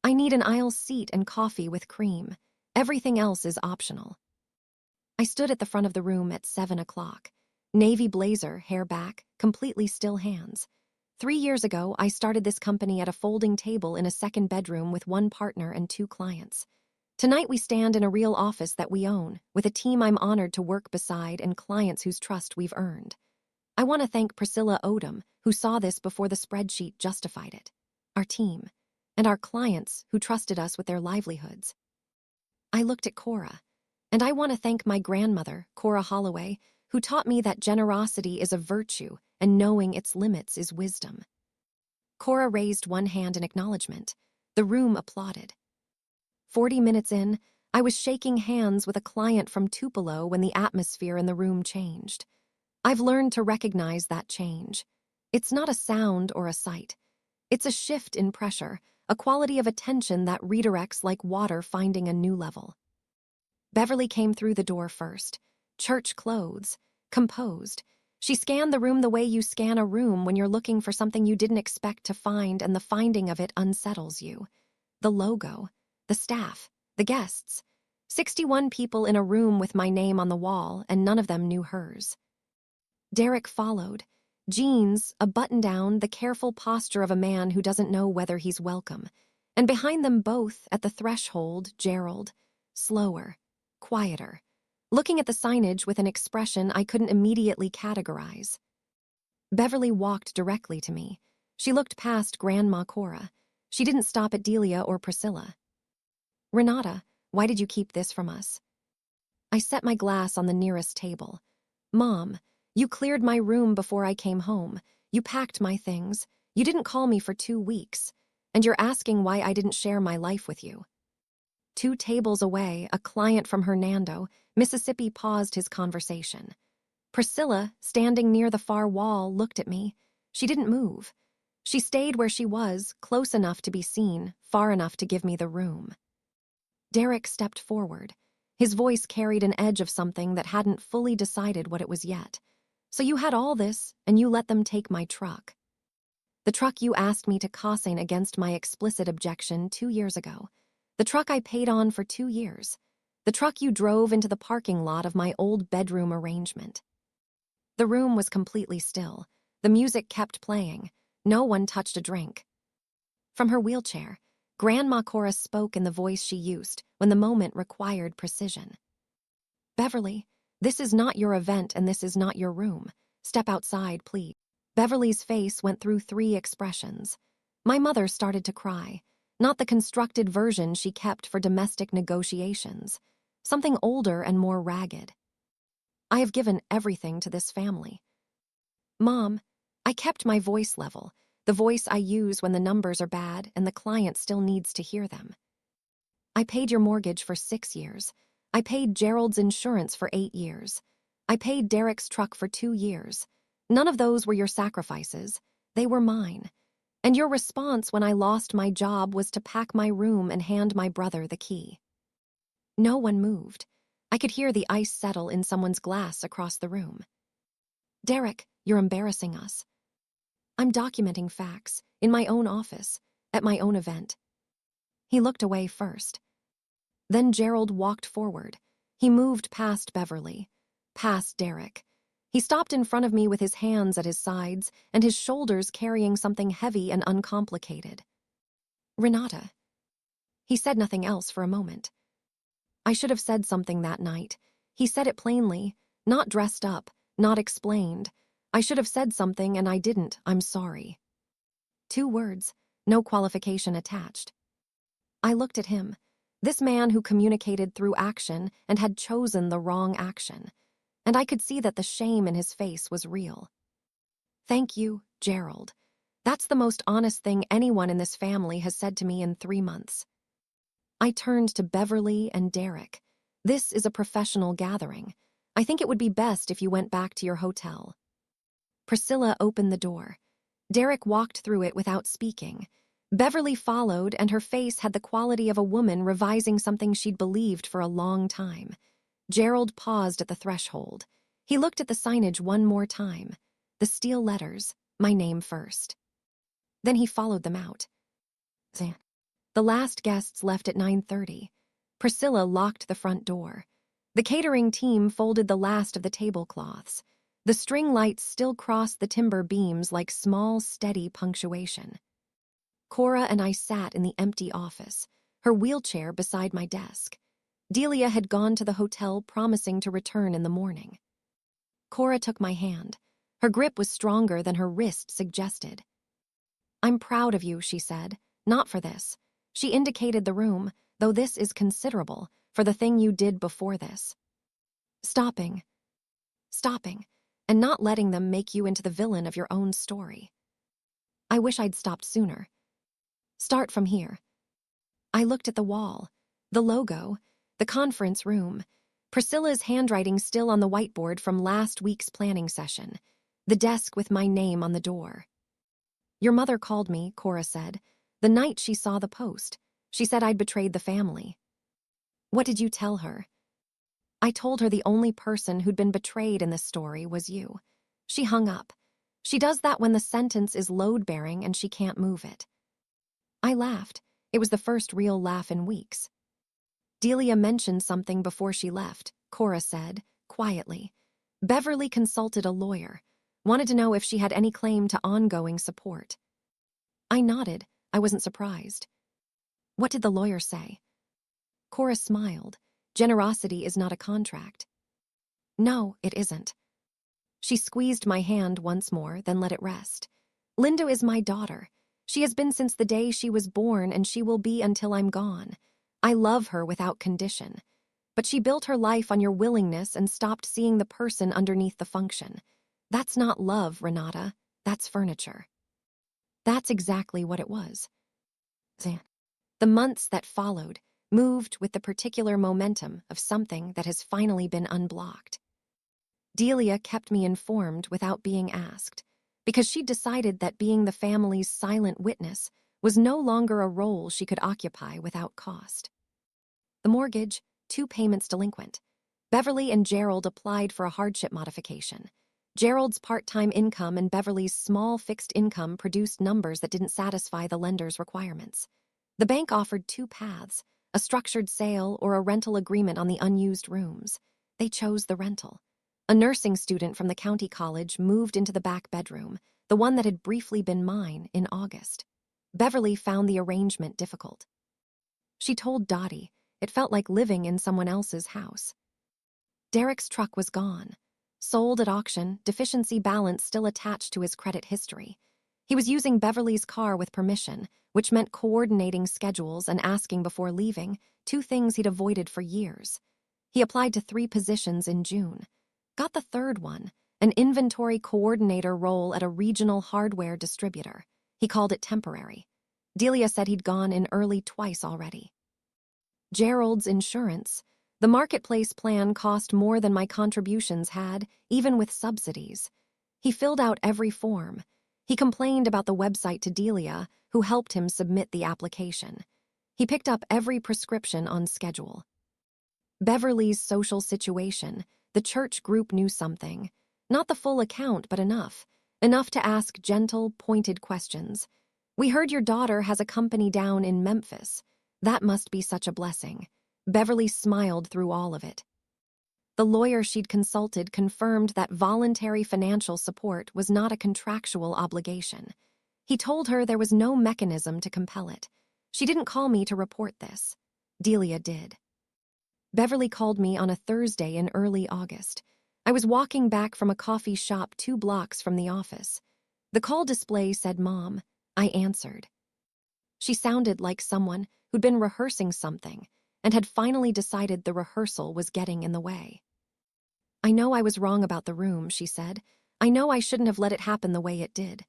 I need an aisle seat and coffee with cream. Everything else is optional. I stood at the front of the room at 7 o'clock. Navy blazer, hair back, completely still hands. 3 years ago, I started this company at a folding table in a second bedroom with 1 partner and 2 clients. Tonight we stand in a real office that we own, with a team I'm honored to work beside and clients whose trust we've earned. I want to thank Priscilla Odom, who saw this before the spreadsheet justified it, our team, and our clients who trusted us with their livelihoods. I looked at Cora, and I want to thank my grandmother, Cora Holloway, who taught me that generosity is a virtue and knowing its limits is wisdom. Cora raised 1 hand in acknowledgement. The room applauded. 40 minutes in, I was shaking hands with a client from Tupelo when the atmosphere in the room changed. I've learned to recognize that change. It's not a sound or a sight. It's a shift in pressure, a quality of attention that redirects like water finding a new level. Beverly came through the door first. Church clothes, composed. She scanned the room the way you scan a room when you're looking for something you didn't expect to find and the finding of it unsettles you. The logo, the staff, the guests. 61 people in a room with my name on the wall, and none of them knew hers. Derek followed. Jeans, a button-down, the careful posture of a man who doesn't know whether he's welcome. And behind them both, at the threshold, Gerald. Slower, quieter. Looking at the signage with an expression I couldn't immediately categorize. Beverly walked directly to me. She looked past Grandma Cora. She didn't stop at Delia or Priscilla. Renata, why did you keep this from us? I set my glass on the nearest table. Mom, you cleared my room before I came home. You packed my things. You didn't call me for 2 weeks. And you're asking why I didn't share my life with you. 2 tables away, a client from Hernando, Mississippi paused his conversation. Priscilla, standing near the far wall, looked at me. She didn't move. She stayed where she was, close enough to be seen, far enough to give me the room. Derek stepped forward. His voice carried an edge of something that hadn't fully decided what it was yet. So you had all this, and you let them take my truck. The truck you asked me to caution against my explicit objection 2 years ago. The truck I paid on for 2 years. The truck you drove into the parking lot of my old bedroom arrangement. The room was completely still. The music kept playing. No one touched a drink. From her wheelchair, Grandma Cora spoke in the voice she used when the moment required precision. Beverly, this is not your event and this is not your room. Step outside, please. Beverly's face went through 3 expressions. My mother started to cry, not the constructed version she kept for domestic negotiations, something older and more ragged. I have given everything to this family. Mom, I kept my voice level, the voice I use when the numbers are bad and the client still needs to hear them. I paid your mortgage for 6 years. I paid Gerald's insurance for 8 years. I paid Derek's truck for 2 years. None of those were your sacrifices. They were mine. And your response when I lost my job was to pack my room and hand my brother the key. No one moved. I could hear the ice settle in someone's glass across the room. Derek, you're embarrassing us. I'm documenting facts, in my own office, at my own event. He looked away first. Then Gerald walked forward. He moved past Beverly, past Derek. He stopped in front of me with his hands at his sides and his shoulders carrying something heavy and uncomplicated. Renata. He said nothing else for a moment. I should have said something that night. He said it plainly, not dressed up, not explained. I should have said something and I didn't. I'm sorry. 2 words, no qualification attached. I looked at him, this man who communicated through action and had chosen the wrong action, and I could see that the shame in his face was real. Thank you, Gerald. That's the most honest thing anyone in this family has said to me in 3 months. I turned to Beverly and Derek. This is a professional gathering. I think it would be best if you went back to your hotel. Priscilla opened the door. Derek walked through it without speaking. Beverly followed, and her face had the quality of a woman revising something she'd believed for a long time. Gerald paused at the threshold. He looked at the signage one more time. The steel letters, my name first. Then he followed them out. The last guests left at 9:30. Priscilla locked the front door. The catering team folded the last of the tablecloths. The string lights still crossed the timber beams like small, steady punctuation. Cora and I sat in the empty office, her wheelchair beside my desk. Delia had gone to the hotel promising to return in the morning. Cora took my hand. Her grip was stronger than her wrist suggested. I'm proud of you, she said, not for this. She indicated the room, though this is considerable, for the thing you did before this. Stopping, and not letting them make you into the villain of your own story. I wish I'd stopped sooner. Start from here. I looked at the wall, the logo, the conference room, Priscilla's handwriting still on the whiteboard from last week's planning session, the desk with my name on the door. Your mother called me, Cora said, the night she saw the post. She said I'd betrayed the family. What did you tell her? I told her the only person who'd been betrayed in this story was you. She hung up. She does that when the sentence is load-bearing and she can't move it. I laughed. It was the first real laugh in weeks. Delia mentioned something before she left, Cora said, quietly. Beverly consulted a lawyer, wanted to know if she had any claim to ongoing support. I nodded. I wasn't surprised. What did the lawyer say? Cora smiled. Generosity is not a contract. No, it isn't. She squeezed my hand once more, then let it rest. Linda is my daughter. She has been since the day she was born, and she will be until I'm gone. I love her without condition. But she built her life on your willingness and stopped seeing the person underneath the function. That's not love, Renata. That's furniture. That's exactly what it was. The months that followed moved with the particular momentum of something that has finally been unblocked. Delia kept me informed without being asked, because she'd decided that being the family's silent witness was no longer a role she could occupy without cost. The mortgage, 2 payments delinquent. Beverly and Gerald applied for a hardship modification. Gerald's part-time income and Beverly's small fixed income produced numbers that didn't satisfy the lender's requirements. The bank offered two paths, a structured sale or a rental agreement on the unused rooms. They chose the rental. A nursing student from the county college moved into the back bedroom, the one that had briefly been mine, in August. Beverly found the arrangement difficult. She told Dottie it felt like living in someone else's house. Derek's truck was gone. Sold at auction, deficiency balance still attached to his credit history. He was using Beverly's car with permission, which meant coordinating schedules and asking before leaving, two things he'd avoided for years. He applied to 3 positions in June. Got the third one, an inventory coordinator role at a regional hardware distributor. He called it temporary. Delia said he'd gone in early twice already. Gerald's insurance. The marketplace plan cost more than my contributions had, even with subsidies. He filled out every form. He complained about the website to Delia, who helped him submit the application. He picked up every prescription on schedule. Beverly's social situation. The church group knew something. Not the full account, but enough. Enough to ask gentle, pointed questions. We heard your daughter has a company down in Memphis. That must be such a blessing. Beverly smiled through all of it. The lawyer she'd consulted confirmed that voluntary financial support was not a contractual obligation. He told her there was no mechanism to compel it. She didn't call me to report this. Delia did. Beverly called me on a Thursday in early August. I was walking back from a coffee shop 2 blocks from the office. The call display said Mom. I answered. She sounded like someone who'd been rehearsing something and had finally decided the rehearsal was getting in the way. I know I was wrong about the room, she said. I know I shouldn't have let it happen the way it did.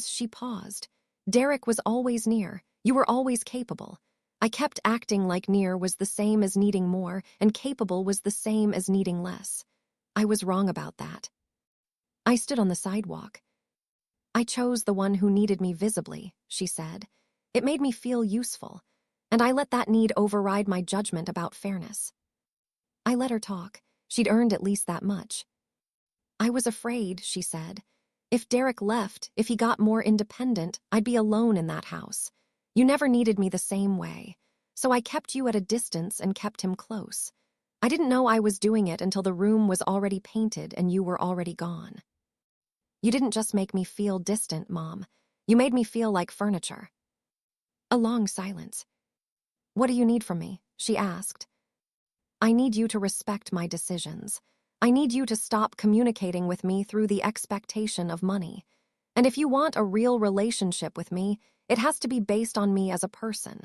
She paused. Derek was always near. You were always capable. I kept acting like near was the same as needing more, and capable was the same as needing less. I was wrong about that. I stood on the sidewalk. I chose the one who needed me visibly, she said. It made me feel useful, and I let that need override my judgment about fairness. I let her talk. She'd earned at least that much. I was afraid, she said. If Derek left, if he got more independent, I'd be alone in that house. You never needed me the same way, so I kept you at a distance and kept him close. I didn't know I was doing it until the room was already painted and you were already gone. You didn't just make me feel distant, Mom. You made me feel like furniture. A long silence. What do you need from me? She asked. I need you to respect my decisions. I need you to stop communicating with me through the expectation of money. And if you want a real relationship with me, it has to be based on me as a person,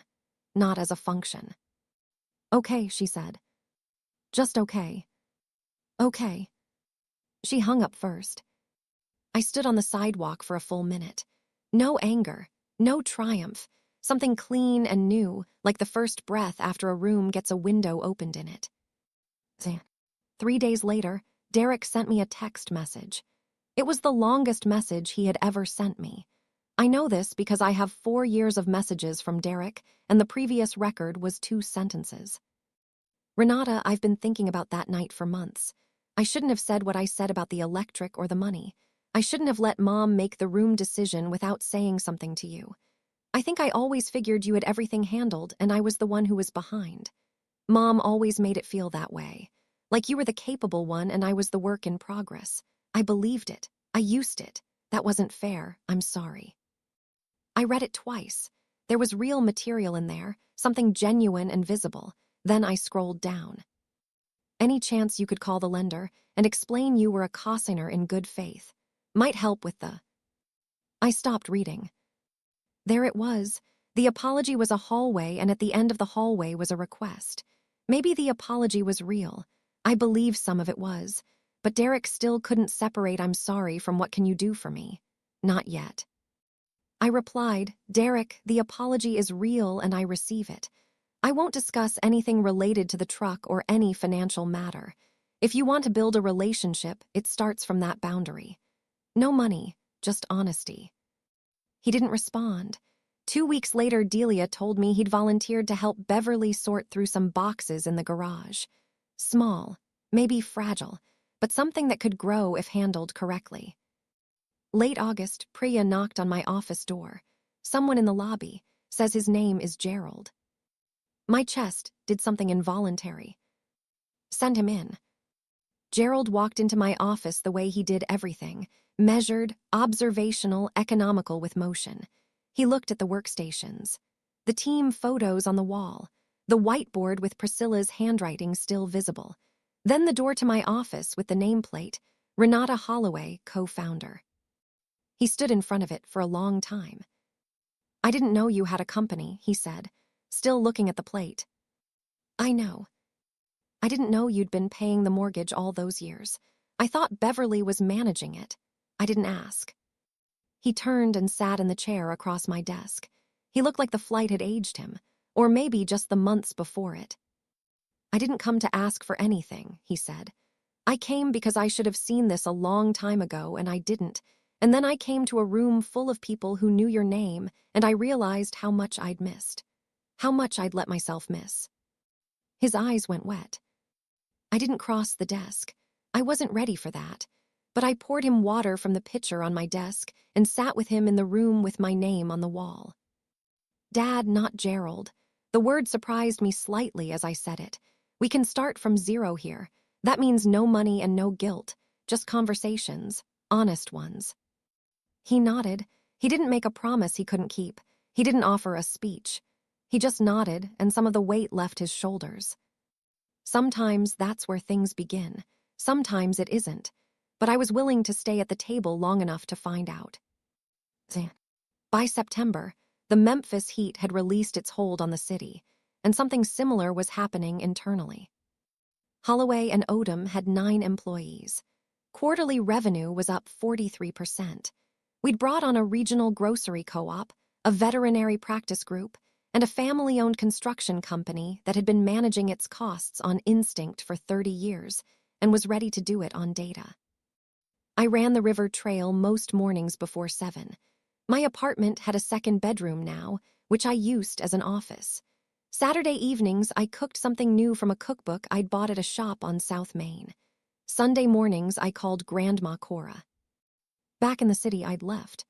not as a function. Okay, she said. Just okay. Okay. She hung up first. I stood on the sidewalk for a full minute. No anger, no triumph, something clean and new, like the first breath after a room gets a window opened in it. 3 days later, Derek sent me a text message. It was the longest message he had ever sent me. I know this because I have 4 years of messages from Derek, and the previous record was 2 sentences. Renata, I've been thinking about that night for months. I shouldn't have said what I said about the electric or the money. I shouldn't have let Mom make the room decision without saying something to you. I think I always figured you had everything handled and I was the one who was behind. Mom always made it feel that way. Like you were the capable one and I was the work in progress. I believed it. I used it. That wasn't fair. I'm sorry. I read it twice. There was real material in there, something genuine and visible. Then I scrolled down. Any chance you could call the lender and explain you were a cosigner in good faith. Might help with the... I stopped reading. There it was. The apology was a hallway, and at the end of the hallway was a request. Maybe the apology was real. I believe some of it was. But Derek still couldn't separate I'm sorry from what can you do for me. Not yet. I replied, Derek, the apology is real and I receive it. I won't discuss anything related to the truck or any financial matter. If you want to build a relationship, it starts from that boundary. No money, just honesty. He didn't respond. 2 weeks later, Delia told me he'd volunteered to help Beverly sort through some boxes in the garage. Small, maybe fragile, but something that could grow if handled correctly. Late August, Priya knocked on my office door. Someone in the lobby says his name is Gerald. My chest did something involuntary. Send him in. Gerald walked into my office the way he did everything, measured, observational, economical with motion. He looked at the workstations, the team photos on the wall, the whiteboard with Priscilla's handwriting still visible, then the door to my office with the nameplate, Renata Holloway, co-founder. He stood in front of it for a long time. I didn't know you had a company, he said, still looking at the plate. I know. I didn't know you'd been paying the mortgage all those years. I thought Beverly was managing it. I didn't ask. He turned and sat in the chair across my desk. He looked like the flight had aged him, or maybe just the months before it. I didn't come to ask for anything, he said. I came because I should have seen this a long time ago, and I didn't. And then I came to a room full of people who knew your name, and I realized how much I'd missed. How much I'd let myself miss. His eyes went wet. I didn't cross the desk. I wasn't ready for that. But I poured him water from the pitcher on my desk and sat with him in the room with my name on the wall. Dad, not Gerald. The word surprised me slightly as I said it. We can start from zero here. That means no money and no guilt, just conversations, honest ones. He nodded. He didn't make a promise he couldn't keep. He didn't offer a speech. He just nodded, and some of the weight left his shoulders. Sometimes that's where things begin. Sometimes it isn't. But I was willing to stay at the table long enough to find out. By September, the Memphis heat had released its hold on the city, and something similar was happening internally. Holloway and Odom had 9 employees. Quarterly revenue was up 43%. We'd brought on a regional grocery co-op, a veterinary practice group, and a family-owned construction company that had been managing its costs on instinct for 30 years and was ready to do it on data. I ran the river trail most mornings before 7. My apartment had a second bedroom now, which I used as an office. Saturday evenings, I cooked something new from a cookbook I'd bought at a shop on South Main. Sunday mornings, I called Grandma Cora. Back in the city, I'd left.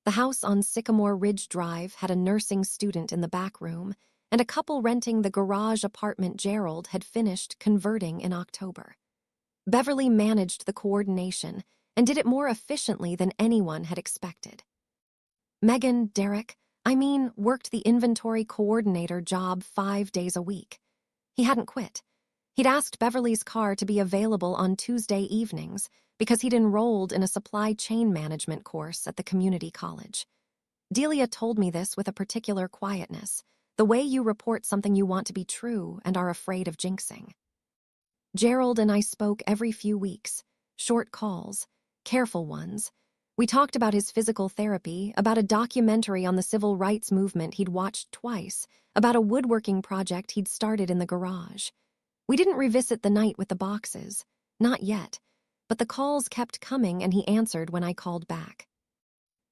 The house on Sycamore Ridge Drive had a nursing student in the back room, and a couple renting the garage apartment Gerald had finished converting in October. Beverly managed the coordination and did it more efficiently than anyone had expected. Derek worked the inventory coordinator job 5 days a week. He hadn't quit. He'd asked Beverly's car to be available on Tuesday evenings because he'd enrolled in a supply chain management course at the community college. Delia told me this with a particular quietness, the way you report something you want to be true and are afraid of jinxing. Gerald and I spoke every few weeks, short calls, careful ones. We talked about his physical therapy, about a documentary on the civil rights movement he'd watched twice, about a woodworking project he'd started in the garage. We didn't revisit the night with the boxes, not yet, but the calls kept coming and he answered when I called back.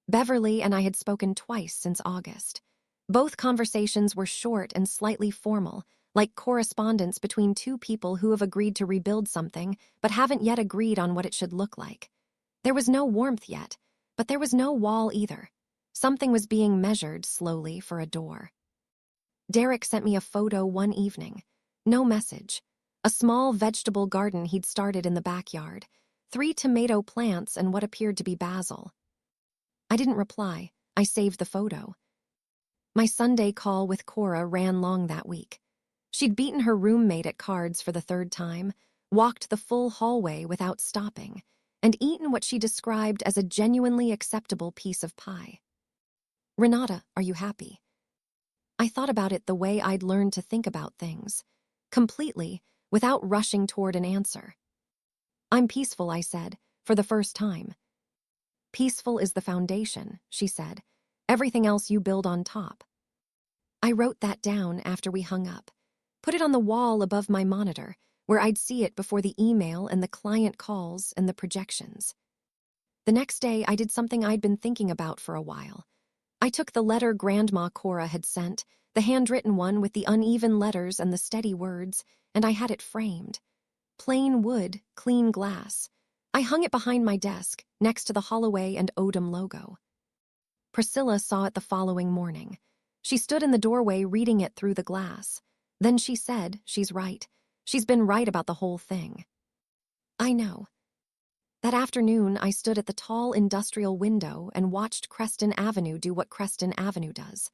Beverly and I had spoken twice since August. Both conversations were short and slightly formal, like correspondence between two people who have agreed to rebuild something but haven't yet agreed on what it should look like. There was no warmth yet, but there was no wall either. Something was being measured slowly for a door. Derek sent me a photo one evening. No message. A small vegetable garden he'd started in the backyard. 3 tomato plants and what appeared to be basil. I didn't reply. I saved the photo. My Sunday call with Cora ran long that week. She'd beaten her roommate at cards for the 3rd time, walked the full hallway without stopping, and eaten what she described as a genuinely acceptable piece of pie. Renata, are you happy? I thought about it the way I'd learned to think about things, completely, without rushing toward an answer. I'm peaceful, I said, for the first time. Peaceful is the foundation, she said. Everything else you build on top. I wrote that down after we hung up, put it on the wall above my monitor, where I'd see it before the email and the client calls and the projections. The next day, I did something I'd been thinking about for a while. I took the letter Grandma Cora had sent, the handwritten one with the uneven letters and the steady words, and I had it framed. Plain wood, clean glass. I hung it behind my desk, next to the Holloway and Odom logo. Priscilla saw it the following morning. She stood in the doorway reading it through the glass. Then she said, "She's right. She's been right about the whole thing." I know. That afternoon, I stood at the tall industrial window and watched Creston Avenue do what Creston Avenue does.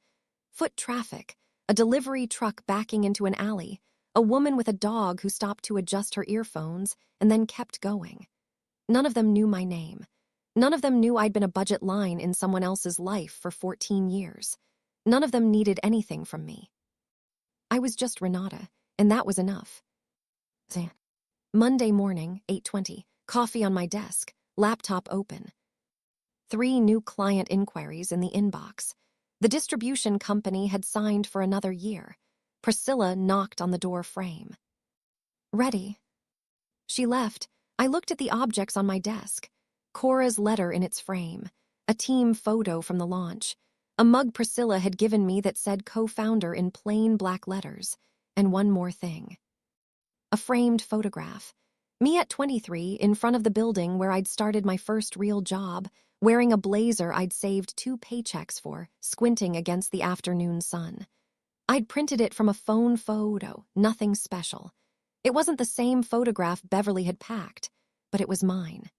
Foot traffic, a delivery truck backing into an alley, a woman with a dog who stopped to adjust her earphones and then kept going. None of them knew my name. None of them knew I'd been a budget line in someone else's life for 14 years. None of them needed anything from me. I was just Renata, and that was enough. Monday morning, 8:20, coffee on my desk, laptop open. 3 new client inquiries in the inbox. The distribution company had signed for another year. Priscilla knocked on the door frame. "Ready?" She left. I looked at the objects on my desk. Cora's letter in its frame, a team photo from the launch, a mug Priscilla had given me that said co-founder in plain black letters, and one more thing. A framed photograph. Me at 23, in front of the building where I'd started my first real job, wearing a blazer I'd saved 2 paychecks for, squinting against the afternoon sun. I'd printed it from a phone photo, nothing special. It wasn't the same photograph Beverly had packed, but it was mine.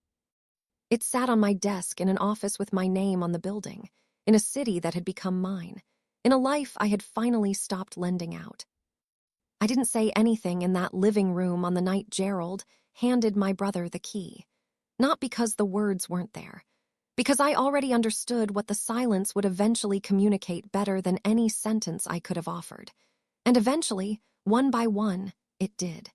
It sat on my desk in an office with my name on the building, in a city that had become mine, in a life I had finally stopped lending out. I didn't say anything in that living room on the night Gerald handed my brother the key. Not because the words weren't there, because I already understood what the silence would eventually communicate better than any sentence I could have offered. And eventually, one by one, it did.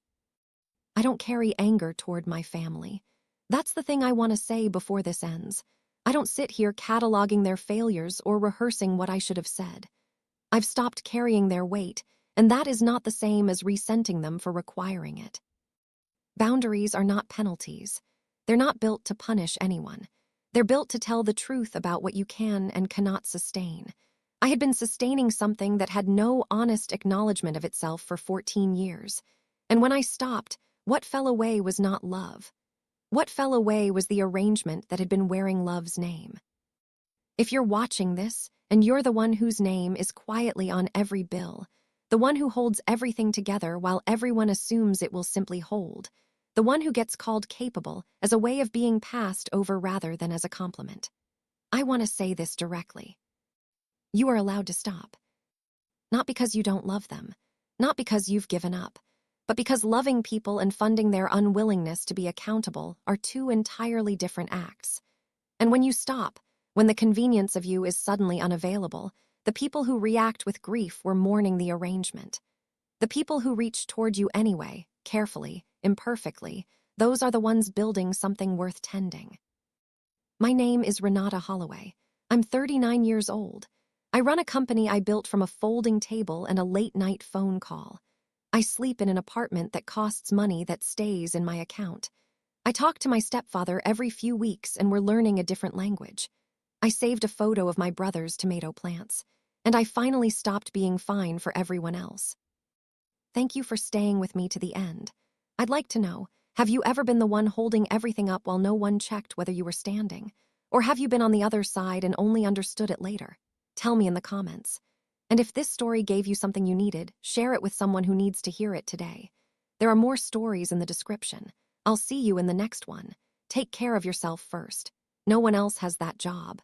I don't carry anger toward my family. That's the thing I want to say before this ends. I don't sit here cataloging their failures or rehearsing what I should have said. I've stopped carrying their weight, and that is not the same as resenting them for requiring it. Boundaries are not penalties. They're not built to punish anyone. They're built to tell the truth about what you can and cannot sustain. I had been sustaining something that had no honest acknowledgement of itself for 14 years. And when I stopped, what fell away was not love. What fell away was the arrangement that had been wearing love's name. If you're watching this, and you're the one whose name is quietly on every bill, the one who holds everything together while everyone assumes it will simply hold, the one who gets called capable as a way of being passed over rather than as a compliment, I want to say this directly. You are allowed to stop. Not because you don't love them, not because you've given up, but because loving people and funding their unwillingness to be accountable are 2 entirely different acts. And when you stop, when the convenience of you is suddenly unavailable, the people who react with grief were mourning the arrangement. The people who reach toward you anyway, carefully, imperfectly, those are the ones building something worth tending. My name is Renata Holloway. I'm 39 years old. I run a company I built from a folding table and a late-night phone call. I sleep in an apartment that costs money that stays in my account. I talk to my stepfather every few weeks and we're learning a different language. I saved a photo of my brother's tomato plants, and I finally stopped being fine for everyone else. Thank you for staying with me to the end. I'd like to know, have you ever been the one holding everything up while no one checked whether you were standing? Or have you been on the other side and only understood it later? Tell me in the comments. And if this story gave you something you needed, share it with someone who needs to hear it today. There are more stories in the description. I'll see you in the next one. Take care of yourself first. No one else has that job.